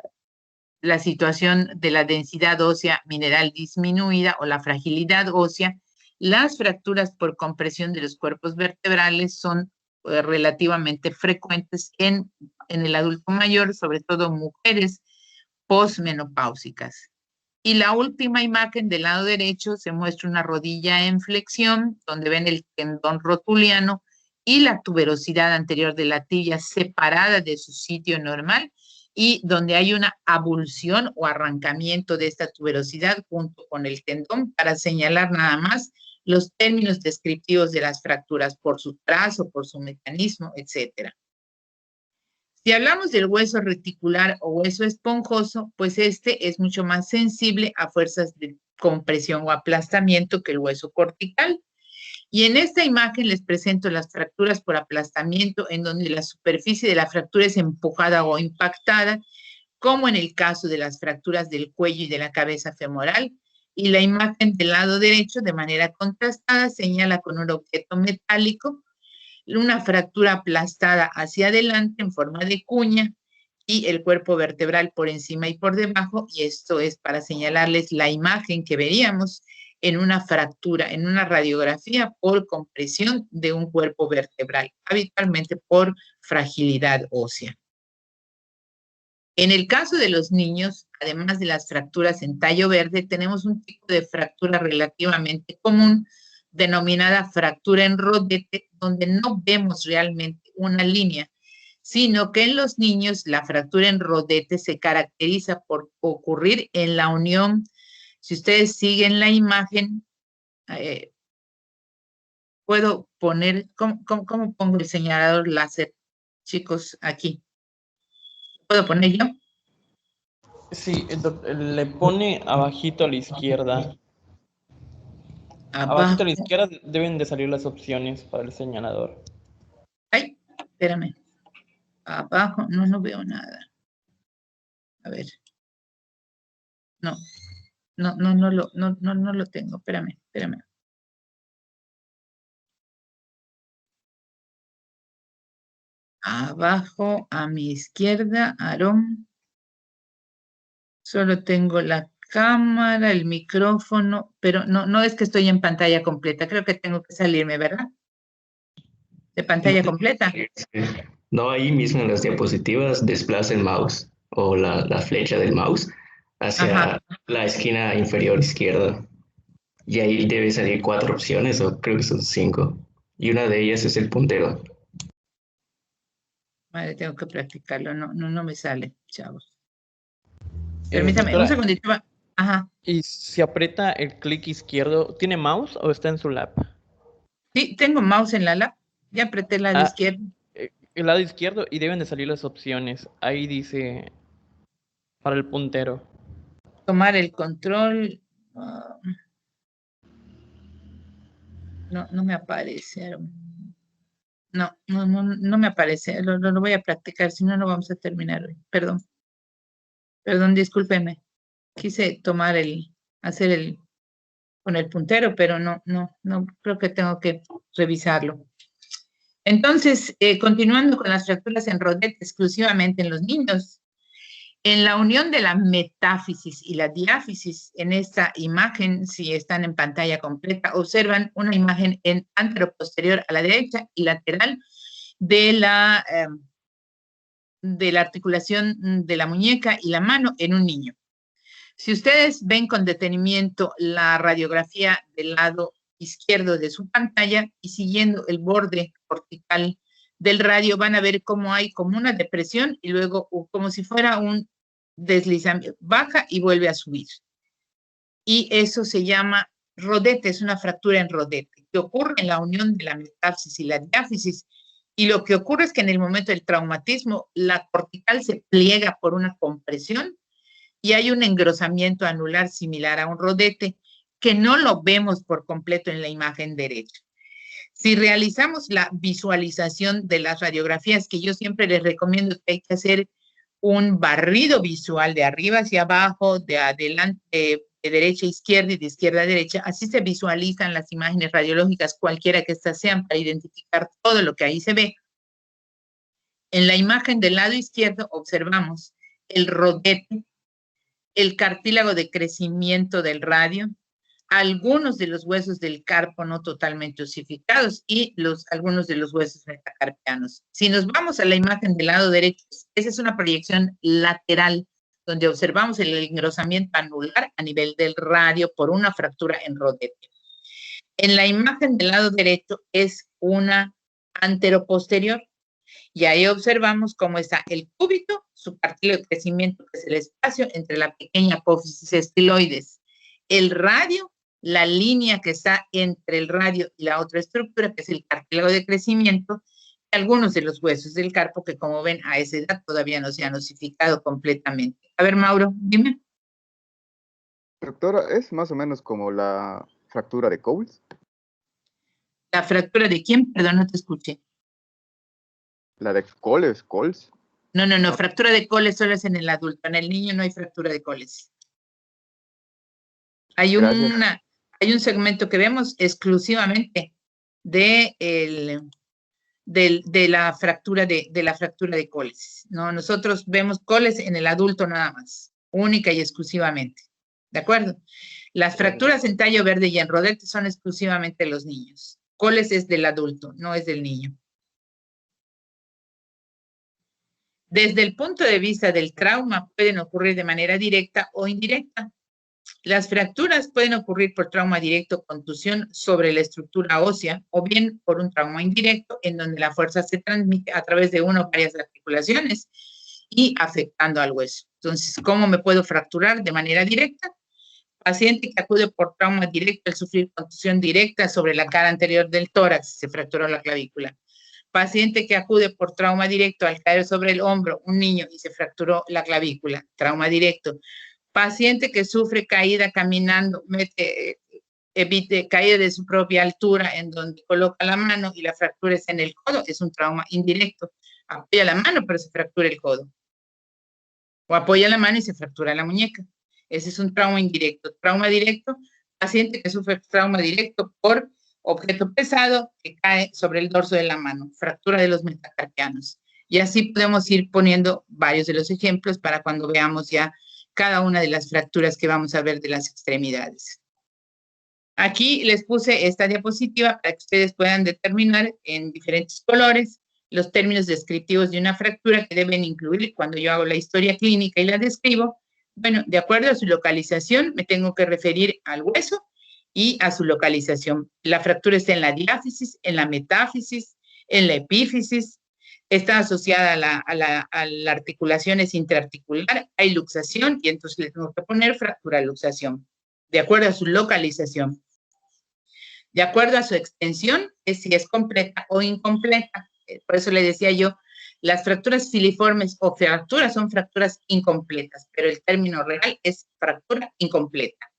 situación de la densidad ósea mineral disminuida o la fragilidad ósea, las fracturas por compresión de los cuerpos vertebrales son relativamente frecuentes en el adulto mayor, sobre todo mujeres posmenopáusicas. Y la última imagen del lado derecho se muestra una rodilla en flexión, donde ven el tendón rotuliano y la tuberosidad anterior de la tibia separada de su sitio normal y donde hay una abulsión o arrancamiento de esta tuberosidad junto con el tendón para señalar nada más los términos descriptivos de las fracturas por su trazo, por su mecanismo, etcétera. Si hablamos del hueso reticular o hueso esponjoso, pues este es mucho más sensible a fuerzas de compresión o aplastamiento que el hueso cortical. Y en esta imagen les presento las fracturas por aplastamiento, en donde la superficie de la fractura es empujada o impactada, como en el caso de las fracturas del cuello y de la cabeza femoral. Y la imagen del lado derecho, de manera contrastada, señala con un objeto metálico una fractura aplastada hacia adelante en forma de cuña y el cuerpo vertebral por encima y por debajo, y esto es para señalarles la imagen que veríamos en una fractura, en una radiografía por compresión de un cuerpo vertebral, habitualmente por fragilidad ósea. En el caso de los niños, además de las fracturas en tallo verde, tenemos un tipo de fractura relativamente común, denominada fractura en rodete, donde no vemos realmente una línea, sino que en los niños la fractura en rodete se caracteriza por ocurrir en la unión. Si ustedes siguen la imagen, puedo poner, ¿cómo pongo el señalador láser, chicos, aquí? ¿Puedo poner yo? Sí, le pone abajito a la izquierda. Abajito a la izquierda deben de salir las opciones para el señalador. Ay, espérame. Abajo, no veo nada. A ver. No lo tengo. Espérame. Abajo, a mi izquierda, Aarón. Solo tengo la cámara, el micrófono, pero no es que estoy en pantalla completa. Creo que tengo que salirme, ¿verdad? De pantalla completa. No, ahí mismo en las diapositivas desplaza el mouse o la flecha del mouse hacia la esquina inferior izquierda. Y ahí debe salir 4 opciones, o creo que son 5. Y una de ellas es el puntero. Madre, tengo que practicarlo. No me sale, chavos. Permítame, un segundito. Ajá. Y si aprieta el clic izquierdo, ¿tiene mouse o está en su lap? Sí, tengo mouse en la lap. Ya apreté el lado izquierdo. El lado izquierdo y deben de salir las opciones. Ahí dice para el puntero. Tomar el control. No me aparece. No me aparece. Lo voy a practicar, si no, no vamos a terminar hoy. Perdón, discúlpeme. Quise hacer con el puntero, pero no, creo que tengo que revisarlo. Entonces, continuando con las fracturas en rodete exclusivamente en los niños, en la unión de la metáfisis y la diáfisis, en esta imagen, si están en pantalla completa, observan una imagen en anteroposterior a la derecha y lateral de la articulación de la muñeca y la mano en un niño. Si ustedes ven con detenimiento la radiografía del lado izquierdo de su pantalla y siguiendo el borde cortical del radio, van a ver cómo hay como una depresión y luego como si fuera un deslizamiento, baja y vuelve a subir. Y eso se llama rodete, es una fractura en rodete, que ocurre en la unión de la metáfisis y la diáfisis. Y lo que ocurre es que en el momento del traumatismo, la cortical se pliega por una compresión y hay un engrosamiento anular similar a un rodete que no lo vemos por completo en la imagen derecha. Si realizamos la visualización de las radiografías, que yo siempre les recomiendo que hay que hacer un barrido visual de arriba hacia abajo, de adelante, de derecha a izquierda y de izquierda a derecha, así se visualizan las imágenes radiológicas, cualquiera que éstas sean, para identificar todo lo que ahí se ve. En la imagen del lado izquierdo observamos el rodete, el cartílago de crecimiento del radio, algunos de los huesos del carpo no totalmente osificados y algunos de los huesos metacarpianos. Si nos vamos a la imagen del lado derecho, esa es una proyección lateral donde observamos el engrosamiento anular a nivel del radio por una fractura en rodete. En la imagen del lado derecho es una anteroposterior y ahí observamos cómo está el cúbito, su cartílago de crecimiento, que es el espacio entre la pequeña apófisis estiloides, el radio, la línea que está entre el radio y la otra estructura, que es el cartílago de crecimiento, y algunos de los huesos del carpo que, como ven, a esa edad todavía no se han osificado completamente. A ver, Mauro, dime. Doctora, ¿es más o menos como la fractura de Coles? ¿La fractura de quién? Perdón, no te escuché. La de Coles. No, fractura de Coles solo es en el adulto, en el niño no hay fractura de Coles. Hay un segmento que vemos exclusivamente de la fractura de Coles. No, nosotros vemos Coles en el adulto nada más, única y exclusivamente. ¿De acuerdo? Las fracturas en tallo verde y en rodete son exclusivamente de los niños. Coles es del adulto, no es del niño. Desde el punto de vista del trauma, pueden ocurrir de manera directa o indirecta. Las fracturas pueden ocurrir por trauma directo, contusión sobre la estructura ósea, o bien por un trauma indirecto, en donde la fuerza se transmite a través de una o varias articulaciones y afectando al hueso. Entonces, ¿cómo me puedo fracturar de manera directa? Paciente que acude por trauma directo al sufrir contusión directa sobre la cara anterior del tórax, se fracturó la clavícula. Paciente que acude por trauma directo al caer sobre el hombro, un niño, y se fracturó la clavícula, trauma directo. Paciente que sufre caída caminando, evite caída de su propia altura en donde coloca la mano y la fractura es en el codo, es un trauma indirecto. Apoya la mano, pero se fractura el codo. O apoya la mano y se fractura la muñeca. Ese es un trauma indirecto. Trauma directo, paciente que sufre trauma directo por objeto pesado que cae sobre el dorso de la mano, fractura de los metacarpianos. Y así podemos ir poniendo varios de los ejemplos para cuando veamos ya cada una de las fracturas que vamos a ver de las extremidades. Aquí les puse esta diapositiva para que ustedes puedan determinar en diferentes colores los términos descriptivos de una fractura que deben incluir cuando yo hago la historia clínica y la describo. Bueno, de acuerdo a su localización, me tengo que referir al hueso y a su localización. La fractura está en la diáfisis, en la metáfisis, en la epífisis, está asociada a la articulación es interarticular, hay luxación y entonces le tengo que poner fractura luxación, de acuerdo a su localización. De acuerdo a su extensión, es si es completa o incompleta. Por eso le decía yo, las fracturas filiformes o fracturas son fracturas incompletas, pero el término real es fractura incompleta.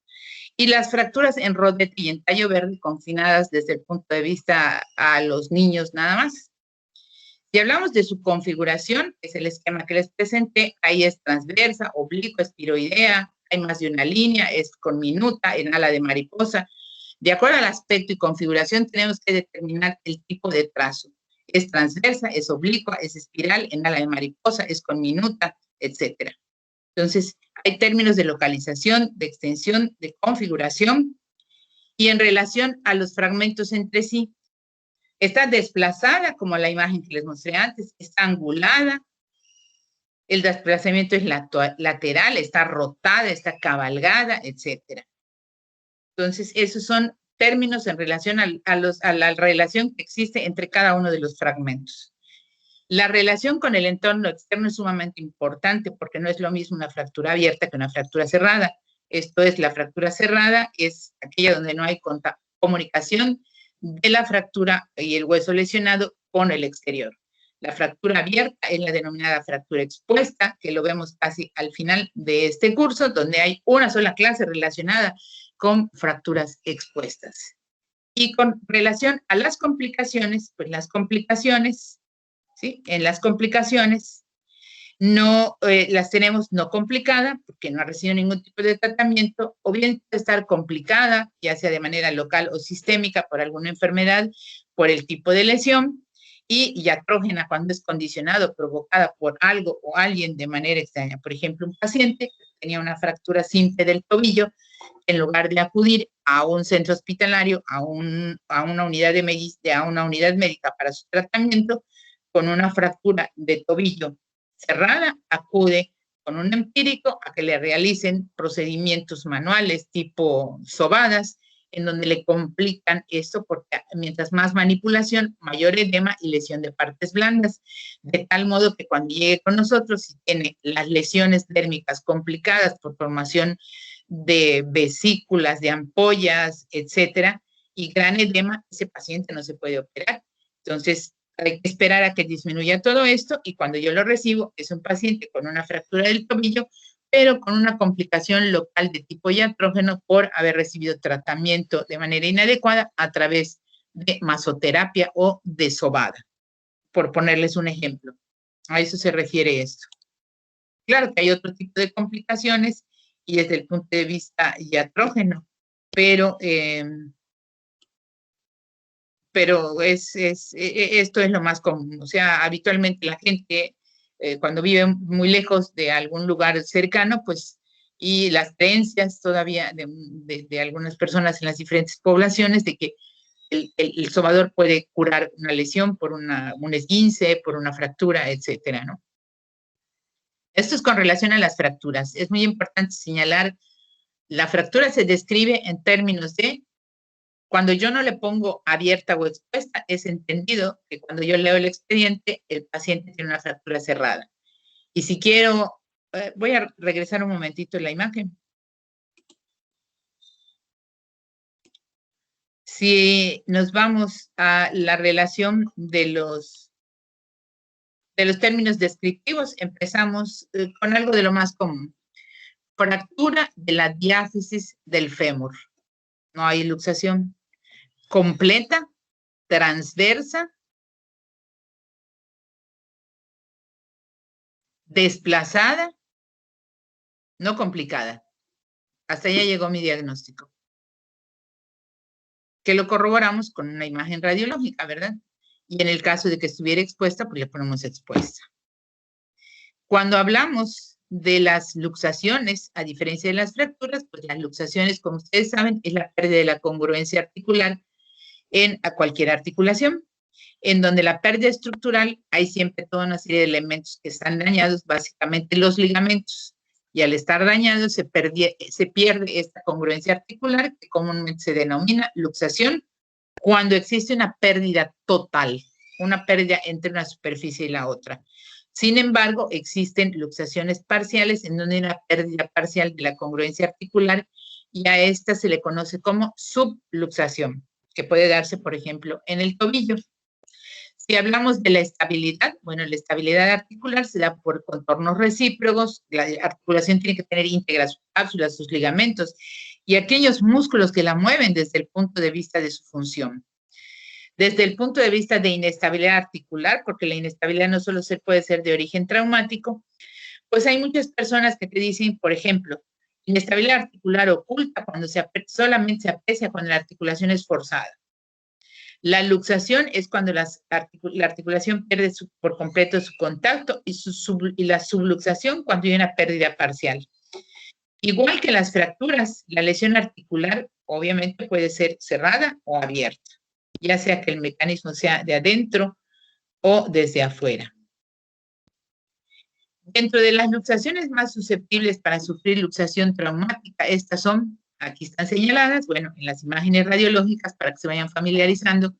Y las fracturas en rodete y en tallo verde confinadas desde el punto de vista a los niños nada más. Si hablamos de su configuración, es el esquema que les presenté, ahí es transversa, oblicua, espiroidea, hay más de una línea, es con minuta, en ala de mariposa. De acuerdo al aspecto y configuración, tenemos que determinar el tipo de trazo. Es transversa, es oblicua, es espiral, en ala de mariposa, es con minuta, etc. Entonces, hay términos de localización, de extensión, de configuración, y en relación a los fragmentos entre sí, está desplazada, como la imagen que les mostré antes, está angulada, el desplazamiento es lateral, está rotada, está cabalgada, etc. Entonces, esos son términos en relación a la relación que existe entre cada uno de los fragmentos. La relación con el entorno externo es sumamente importante porque no es lo mismo una fractura abierta que una fractura cerrada. Esto es, la fractura cerrada es aquella donde no hay comunicación de la fractura y el hueso lesionado con el exterior. La fractura abierta es la denominada fractura expuesta, que lo vemos casi al final de este curso, donde hay una sola clase relacionada con fracturas expuestas. Y con relación a las complicaciones, pues las complicaciones, ¿sí? En las complicaciones no las tenemos no complicada, porque no ha recibido ningún tipo de tratamiento, o bien puede estar complicada, ya sea de manera local o sistémica por alguna enfermedad, por el tipo de lesión, y iatrógena cuando es condicionado, provocada por algo o alguien de manera extraña. Por ejemplo, un paciente que tenía una fractura simple del tobillo, en lugar de acudir a un centro hospitalario, a una unidad médica para su tratamiento, con una fractura de tobillo cerrada, acude con un empírico a que le realicen procedimientos manuales tipo sobadas, en donde le complican esto porque mientras más manipulación, mayor edema y lesión de partes blandas, de tal modo que cuando llegue con nosotros, si tiene las lesiones dérmicas complicadas por formación de vesículas, de ampollas, etcétera, y gran edema, ese paciente no se puede operar. Entonces, hay que esperar a que disminuya todo esto y cuando yo lo recibo, es un paciente con una fractura del tobillo pero con una complicación local de tipo iatrógeno por haber recibido tratamiento de manera inadecuada a través de masoterapia o de sobada, por ponerles un ejemplo. A eso se refiere esto. Claro que hay otro tipo de complicaciones y desde el punto de vista iatrógeno, pero esto es lo más común. O sea, habitualmente la gente, cuando vive muy lejos de algún lugar cercano, pues, y las creencias todavía de algunas personas en las diferentes poblaciones de que el sobador puede curar una lesión por un esguince, por una fractura, etcétera, ¿no? Esto es con relación a las fracturas. Es muy importante señalar, la fractura se describe en términos de, cuando yo no le pongo abierta o expuesta, es entendido que cuando yo leo el expediente, el paciente tiene una fractura cerrada. Y si quiero, voy a regresar un momentito en la imagen. Si nos vamos a la relación de los términos descriptivos, empezamos con algo de lo más común. Fractura de la diáfisis del fémur. No hay luxación. Completa, transversa, desplazada, no complicada. Hasta allá llegó mi diagnóstico. Que lo corroboramos con una imagen radiológica, ¿verdad? Y en el caso de que estuviera expuesta, pues le ponemos expuesta. Cuando hablamos de las luxaciones, a diferencia de las fracturas, pues las luxaciones, como ustedes saben, es la pérdida de la congruencia articular a cualquier articulación. En donde la pérdida estructural hay siempre toda una serie de elementos que están dañados, básicamente los ligamentos, y al estar dañados se pierde esta congruencia articular que comúnmente se denomina luxación cuando existe una pérdida total, una pérdida entre una superficie y la otra. Sin embargo, existen luxaciones parciales en donde hay una pérdida parcial de la congruencia articular y a esta se le conoce como subluxación, que puede darse, por ejemplo, en el tobillo. Si hablamos de la estabilidad, bueno, la estabilidad articular se da por contornos recíprocos, la articulación tiene que tener íntegras sus cápsulas, sus ligamentos y aquellos músculos que la mueven desde el punto de vista de su función. Desde el punto de vista de inestabilidad articular, porque la inestabilidad no solo puede ser de origen traumático, pues hay muchas personas que te dicen, por ejemplo, inestabilidad articular oculta cuando solamente se aprecia cuando la articulación es forzada. La luxación es cuando la articulación pierde por completo su contacto y la subluxación cuando hay una pérdida parcial. Igual que las fracturas, la lesión articular obviamente puede ser cerrada o abierta, ya sea que el mecanismo sea de adentro o desde afuera. Dentro de las luxaciones más susceptibles para sufrir luxación traumática, estas son, aquí están señaladas, bueno, en las imágenes radiológicas para que se vayan familiarizando.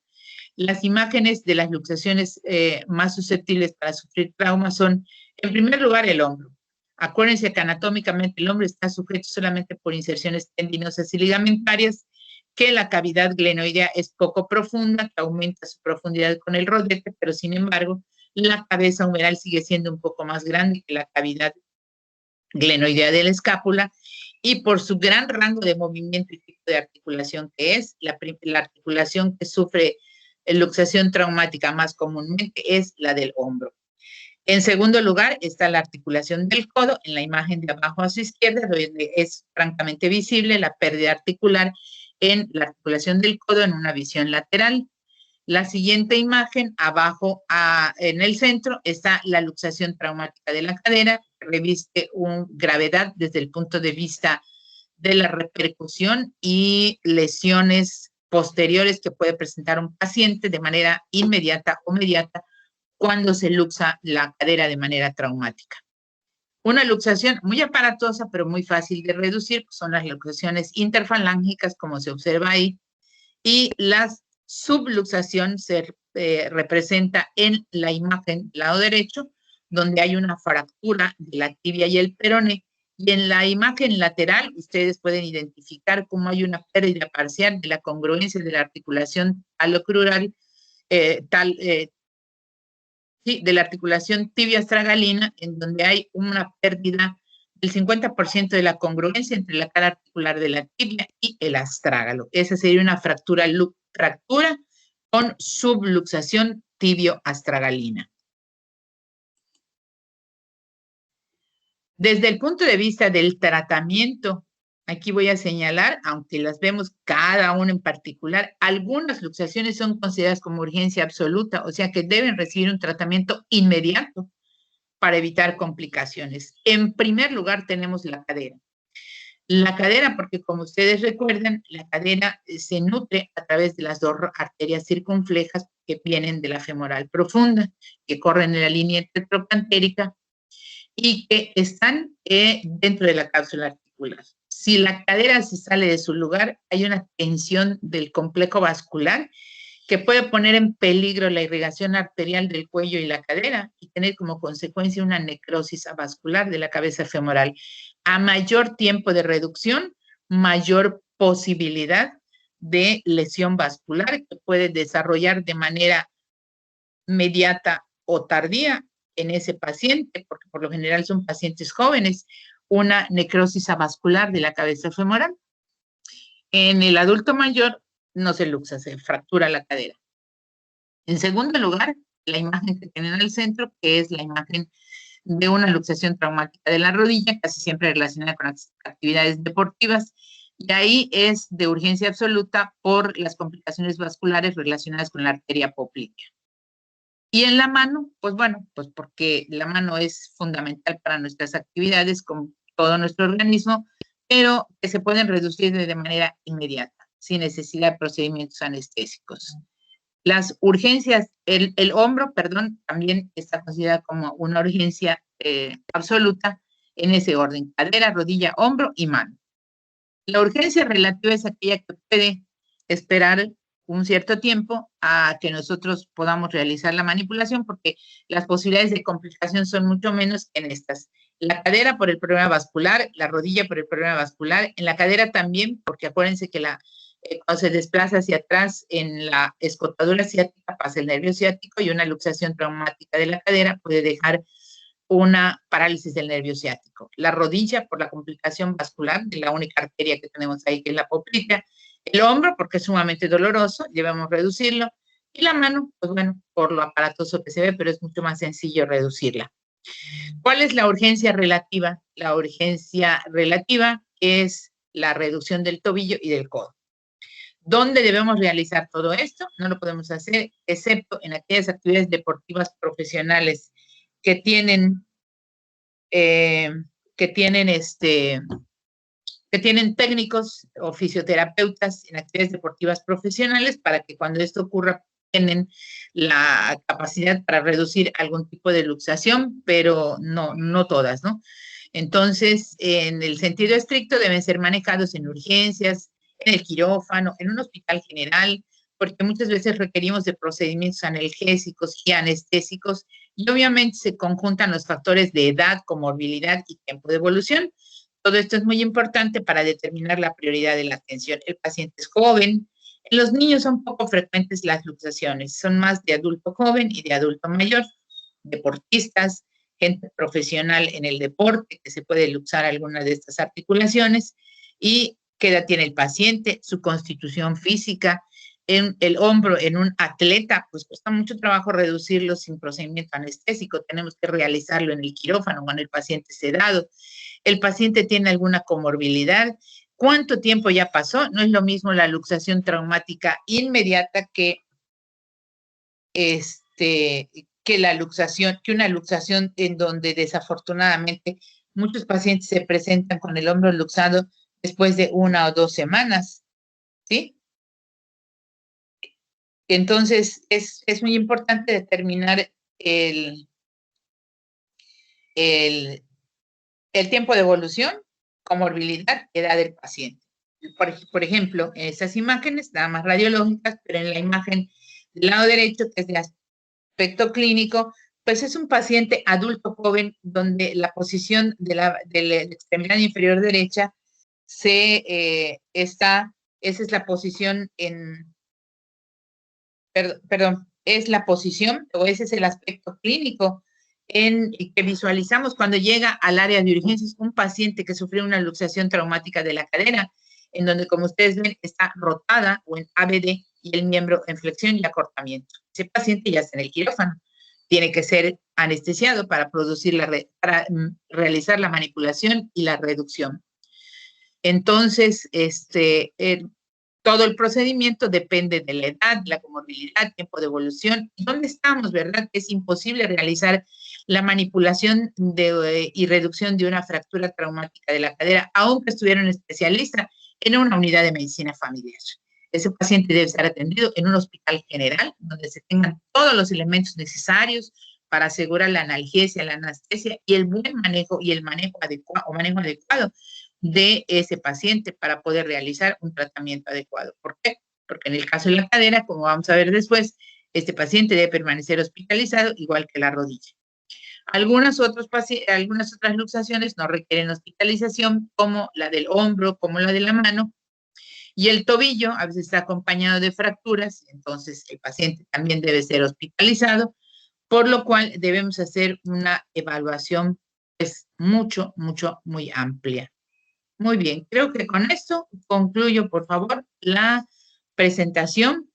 Las imágenes de las luxaciones más susceptibles para sufrir traumas son, en primer lugar, el hombro. Acuérdense que anatómicamente el hombro está sujeto solamente por inserciones tendinosas y ligamentarias, que la cavidad glenoidea es poco profunda, que aumenta su profundidad con el rodete, pero sin embargo, la cabeza humeral sigue siendo un poco más grande que la cavidad glenoidea de la escápula, y por su gran rango de movimiento y tipo de articulación que es, la articulación que sufre luxación traumática más comúnmente es la del hombro. En segundo lugar está la articulación del codo, en la imagen de abajo a su izquierda, donde es francamente visible la pérdida articular en la articulación del codo en una visión lateral. La siguiente imagen, abajo en el centro, está la luxación traumática de la cadera, que reviste gravedad desde el punto de vista de la repercusión y lesiones posteriores que puede presentar un paciente de manera inmediata o mediata cuando se luxa la cadera de manera traumática. Una luxación muy aparatosa, pero muy fácil de reducir, son las luxaciones interfalángicas, como se observa ahí, y la subluxación se representa en la imagen del lado derecho, donde hay una fractura de la tibia y el peroné, y en la imagen lateral ustedes pueden identificar cómo hay una pérdida parcial de la congruencia de la articulación talocrural, de la articulación tibia astragalina, en donde hay una pérdida el 50% de la congruencia entre la cara articular de la tibia y el astrágalo. Esa sería una fractura con subluxación tibio-astragalina. Desde el punto de vista del tratamiento, aquí voy a señalar, aunque las vemos cada una en particular, algunas luxaciones son consideradas como urgencia absoluta, o sea que deben recibir un tratamiento inmediato para evitar complicaciones. En primer lugar tenemos la cadera. La cadera, porque como ustedes recuerdan, la cadera se nutre a través de las dos arterias circunflejas que vienen de la femoral profunda, que corren en la línea intertrocantérica y que están dentro de la cápsula articular. Si la cadera se sale de su lugar, hay una tensión del complejo vascular que puede poner en peligro la irrigación arterial del cuello y la cadera y tener como consecuencia una necrosis avascular de la cabeza femoral. A mayor tiempo de reducción, mayor posibilidad de lesión vascular que puede desarrollar de manera inmediata o tardía en ese paciente, porque por lo general son pacientes jóvenes, una necrosis avascular de la cabeza femoral. En el adulto mayor no se luxa, se fractura la cadera. En segundo lugar, la imagen que tienen al centro, que es la imagen de una luxación traumática de la rodilla, casi siempre relacionada con las actividades deportivas, y ahí es de urgencia absoluta por las complicaciones vasculares relacionadas con la arteria poplítea. Y en la mano, pues bueno, pues porque la mano es fundamental para nuestras actividades, como todo nuestro organismo, pero que se pueden reducir de manera inmediata, sin necesidad de procedimientos anestésicos. Las urgencias, el hombro, perdón, también está considerado como una urgencia absoluta en ese orden: cadera, rodilla, hombro y mano. La urgencia relativa es aquella que puede esperar un cierto tiempo a que nosotros podamos realizar la manipulación, porque las posibilidades de complicación son mucho menos en estas. La cadera por el problema vascular, la rodilla por el problema vascular, en la cadera también, porque acuérdense que cuando se desplaza hacia atrás en la escotadura ciática pasa el nervio ciático y una luxación traumática de la cadera puede dejar una parálisis del nervio ciático. La rodilla por la complicación vascular de la única arteria que tenemos ahí, que es la poplítea. El hombro porque es sumamente doloroso, debemos reducirlo. Y la mano, pues bueno, por lo aparatoso que se ve, pero es mucho más sencillo reducirla. ¿Cuál es la urgencia relativa? La urgencia relativa es la reducción del tobillo y del codo. ¿Dónde debemos realizar todo esto? No lo podemos hacer, excepto en aquellas actividades deportivas profesionales que tienen técnicos o fisioterapeutas en actividades deportivas profesionales, para que cuando esto ocurra tienen la capacidad para reducir algún tipo de luxación, pero no todas, ¿no? Entonces, en el sentido estricto, deben ser manejados en urgencias, en el quirófano, en un hospital general, porque muchas veces requerimos de procedimientos analgésicos y anestésicos, y obviamente se conjuntan los factores de edad, comorbilidad y tiempo de evolución. Todo esto es muy importante para determinar la prioridad de la atención. El paciente es joven. En los niños son poco frecuentes las luxaciones, son más de adulto joven y de adulto mayor, deportistas, gente profesional en el deporte, que se puede luxar alguna de estas articulaciones, y qué edad tiene el paciente, su constitución física. En el hombro, en un atleta, pues cuesta mucho trabajo reducirlo sin procedimiento anestésico, tenemos que realizarlo en el quirófano cuando el paciente es sedado. El paciente tiene alguna comorbilidad. ¿Cuánto tiempo ya pasó? No es lo mismo la luxación traumática inmediata que una luxación en donde desafortunadamente muchos pacientes se presentan con el hombro luxado después de 1 o 2 semanas, ¿sí? Entonces, es muy importante determinar el tiempo de evolución, comorbilidad, edad del paciente. Por ejemplo, en esas imágenes, nada más radiológicas, pero en la imagen del lado derecho, que es de aspecto clínico, pues es un paciente adulto joven donde la posición de la extremidad inferior derecha esa es la posición es la posición, o ese es el aspecto clínico en que visualizamos cuando llega al área de urgencias un paciente que sufrió una luxación traumática de la cadera, en donde, como ustedes ven, está rotada o en ABD y el miembro en flexión y acortamiento. Ese paciente ya está en el quirófano. Tiene que ser anestesiado para realizar la manipulación y la reducción. Entonces, todo el procedimiento depende de la edad, la comorbilidad, tiempo de evolución. ¿Dónde estamos, verdad? Es imposible realizar la manipulación y reducción de una fractura traumática de la cadera, aunque estuviera un especialista en una unidad de medicina familiar. Ese paciente debe estar atendido en un hospital general, donde se tengan todos los elementos necesarios para asegurar la analgesia, la anestesia y el buen manejo y el manejo adecuado de ese paciente para poder realizar un tratamiento adecuado. ¿Por qué? Porque en el caso de la cadera, como vamos a ver después, este paciente debe permanecer hospitalizado igual que la rodilla. Algunas otras luxaciones no requieren hospitalización, como la del hombro, como la de la mano, y el tobillo a veces está acompañado de fracturas, entonces el paciente también debe ser hospitalizado, por lo cual debemos hacer una evaluación pues muy amplia. Muy bien, creo que con esto concluyo, por favor, la presentación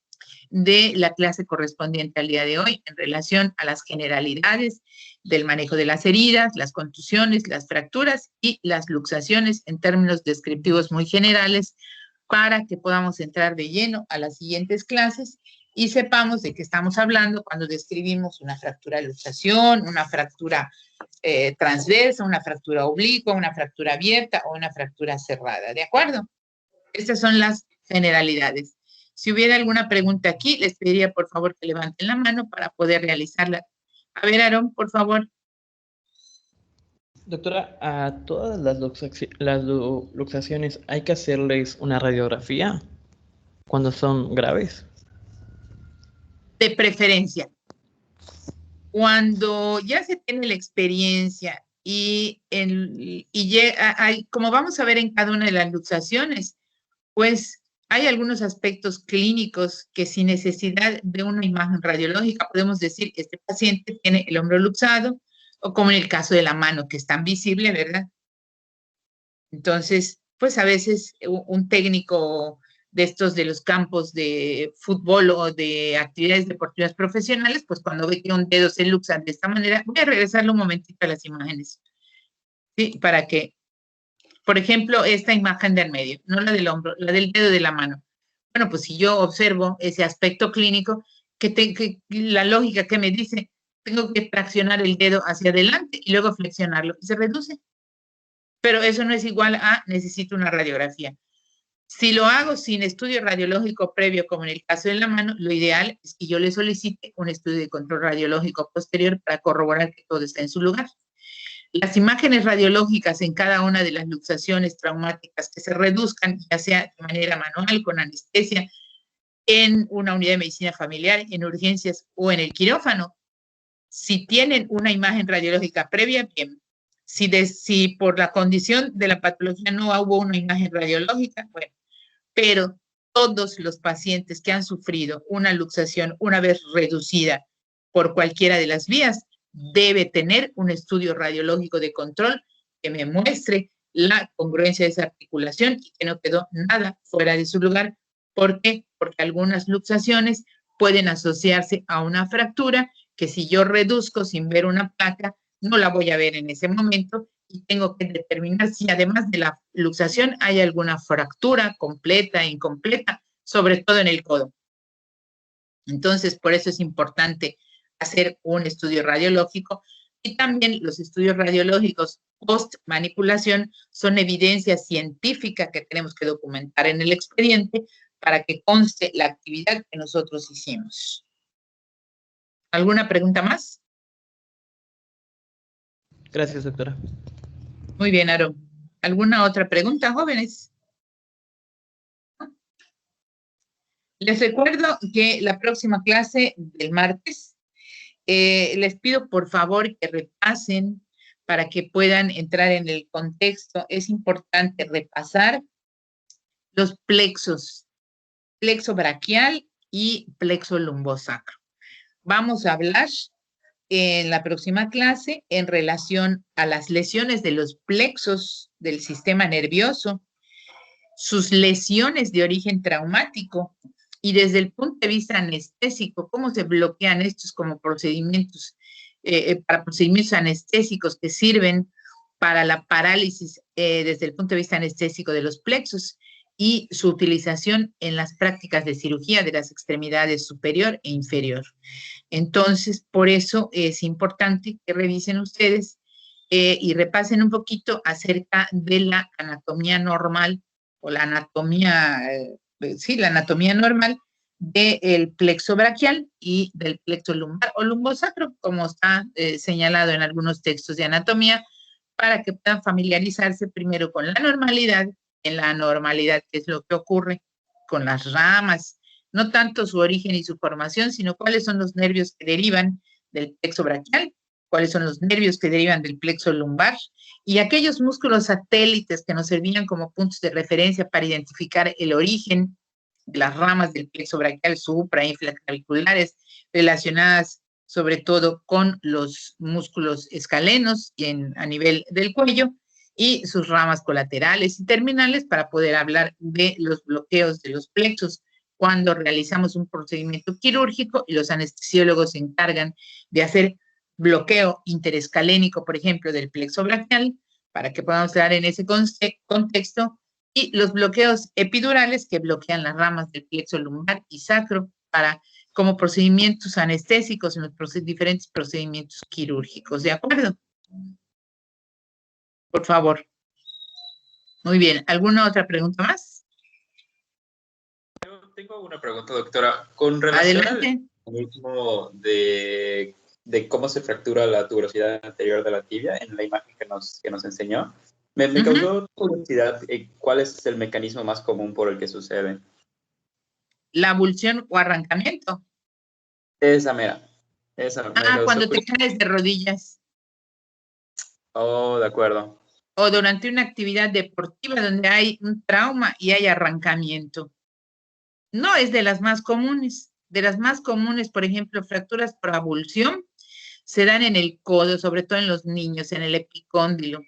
de la clase correspondiente al día de hoy en relación a las generalidades del manejo de las heridas, las contusiones, las fracturas y las luxaciones en términos descriptivos muy generales, para que podamos entrar de lleno a las siguientes clases y sepamos de qué estamos hablando cuando describimos una fractura de luxación, una fractura transversa, una fractura oblicua, una fractura abierta o una fractura cerrada. ¿De acuerdo? Estas son las generalidades. Si hubiera alguna pregunta aquí, les pediría por favor que levanten la mano para poder realizarla. A ver, Aarón, por favor. Doctora, ¿a todas las luxaciones hay que hacerles una radiografía cuando son graves? De preferencia. Cuando ya se tiene la experiencia como vamos a ver en cada una de las luxaciones, pues hay algunos aspectos clínicos que sin necesidad de una imagen radiológica podemos decir que este paciente tiene el hombro luxado, o como en el caso de la mano, que es tan visible, ¿verdad? Entonces, pues a veces un técnico de estos de los campos de fútbol o de actividades deportivas profesionales, pues cuando ve que un dedo se luxa de esta manera, voy a regresarle un momentito a las imágenes, ¿sí? Para que, por ejemplo, esta imagen del medio, no la del hombro, la del dedo de la mano. Bueno, pues si yo observo ese aspecto clínico, que la lógica que me dice, tengo que traccionar el dedo hacia adelante y luego flexionarlo, y se reduce. Pero eso no es igual a necesito una radiografía. Si lo hago sin estudio radiológico previo, como en el caso de la mano, lo ideal es que yo le solicite un estudio de control radiológico posterior para corroborar que todo está en su lugar. Las imágenes radiológicas en cada una de las luxaciones traumáticas que se reduzcan, ya sea de manera manual, con anestesia, en una unidad de medicina familiar, en urgencias o en el quirófano, si tienen una imagen radiológica previa, bien. Si por la condición de la patología no hubo una imagen radiológica, bueno, pero todos los pacientes que han sufrido una luxación una vez reducida por cualquiera de las vías, debe tener un estudio radiológico de control que me muestre la congruencia de esa articulación y que no quedó nada fuera de su lugar. ¿Por qué? Porque algunas luxaciones pueden asociarse a una fractura que si yo reduzco sin ver una placa, no la voy a ver en ese momento y tengo que determinar si además de la luxación hay alguna fractura completa e incompleta, sobre todo en el codo. Entonces, por eso es importante hacer un estudio radiológico y también los estudios radiológicos post-manipulación son evidencia científica que tenemos que documentar en el expediente para que conste la actividad que nosotros hicimos. ¿Alguna pregunta más? Gracias, doctora. Muy bien, Aarón. ¿Alguna otra pregunta, jóvenes? Les recuerdo que la próxima clase del martes, les pido por favor que repasen para que puedan entrar en el contexto. Es importante repasar los plexos, plexo braquial y plexo lumbosacro. Vamos a hablar en la próxima clase en relación a las lesiones de los plexos del sistema nervioso, sus lesiones de origen traumático y desde el punto de vista anestésico, cómo se bloquean estos como procedimientos, para procedimientos anestésicos que sirven para la parálisis desde el punto de vista anestésico de los plexos y su utilización en las prácticas de cirugía de las extremidades superior e inferior. Entonces, por eso es importante que revisen ustedes y repasen un poquito acerca de la anatomía normal o la anatomía, la anatomía normal del plexo braquial y del plexo lumbar o lumbosacro, como está señalado en algunos textos de anatomía, para que puedan familiarizarse primero con la normalidad, en la anormalidad, que es lo que ocurre con las ramas, no tanto su origen y su formación, sino cuáles son los nervios que derivan del plexo braquial, cuáles son los nervios que derivan del plexo lumbar y aquellos músculos satélites que nos servían como puntos de referencia para identificar el origen de las ramas del plexo braquial supra e infraclaviculares relacionadas sobre todo con los músculos escalenos y a nivel del cuello y sus ramas colaterales y terminales para poder hablar de los bloqueos de los plexos cuando realizamos un procedimiento quirúrgico y los anestesiólogos se encargan de hacer bloqueo interescalénico, por ejemplo, del plexo braquial, para que podamos dar en ese contexto, y los bloqueos epidurales que bloquean las ramas del plexo lumbar y sacro como procedimientos anestésicos en los diferentes procedimientos quirúrgicos. ¿De acuerdo? Por favor. Muy bien. ¿Alguna otra pregunta más? Yo tengo una pregunta, doctora. Con relación al mecanismo de cómo se fractura la tuberosidad anterior de la tibia, en la imagen que nos enseñó, me causó curiosidad cuál es el mecanismo más común por el que sucede. La abulsión o arrancamiento. Esa mera. Cuando te caes de rodillas. Oh, de acuerdo. O durante una actividad deportiva donde hay un trauma y hay arrancamiento. No es de las más comunes. De las más comunes, por ejemplo, fracturas por abulsión, se dan en el codo, sobre todo en los niños, en el epicóndilo.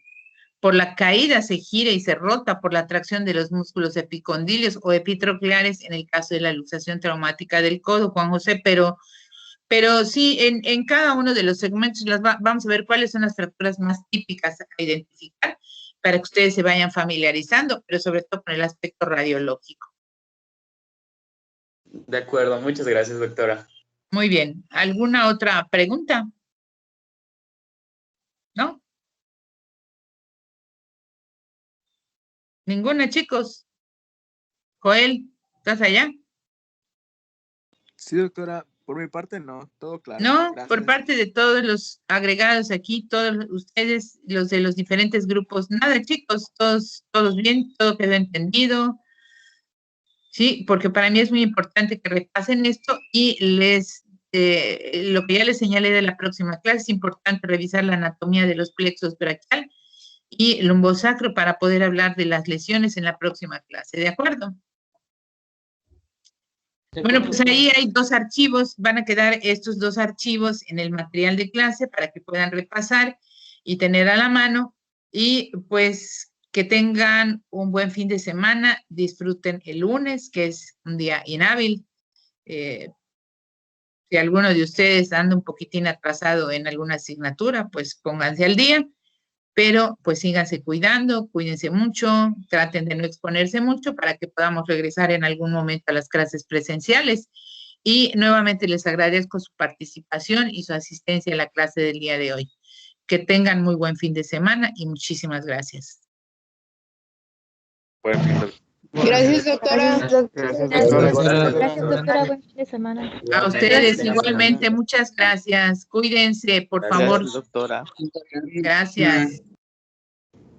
Por la caída se gira y se rota por la tracción de los músculos epicondilios o epitrocleares en el caso de la luxación traumática del codo, Juan José, pero sí, en cada uno de los segmentos vamos a ver cuáles son las fracturas más típicas a identificar para que ustedes se vayan familiarizando, pero sobre todo con el aspecto radiológico. De acuerdo, muchas gracias, doctora. Muy bien. ¿Alguna otra pregunta? ¿No? ¿Ninguna, chicos? Joel, ¿estás allá? Sí, doctora. Por mi parte, no. Todo claro. No, gracias. por parte de todos los agregados aquí, todos ustedes, los de los diferentes grupos. Nada, chicos, todos bien, todo quedó entendido. Sí, porque para mí es muy importante que repasen esto y lo que ya les señalé de la próxima clase, es importante revisar la anatomía de los plexos braquial y lumbosacro para poder hablar de las lesiones en la próxima clase, ¿de acuerdo? Bueno, pues ahí hay 2 archivos, van a quedar estos 2 archivos en el material de clase para que puedan repasar y tener a la mano y pues que tengan un buen fin de semana, disfruten el lunes, que es un día inhábil. Si alguno de ustedes anda un poquitín atrasado en alguna asignatura, pues pónganse al día, pero pues síganse cuidando, cuídense mucho, traten de no exponerse mucho para que podamos regresar en algún momento a las clases presenciales. Y nuevamente les agradezco su participación y su asistencia a la clase del día de hoy. Que tengan muy buen fin de semana y muchísimas gracias. Buen fin de Gracias, doctora. Gracias, doctora. Buen fin de semana. A ustedes igualmente, muchas gracias. Cuídense, por favor. Gracias, doctora. Gracias.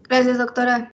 Gracias, doctora.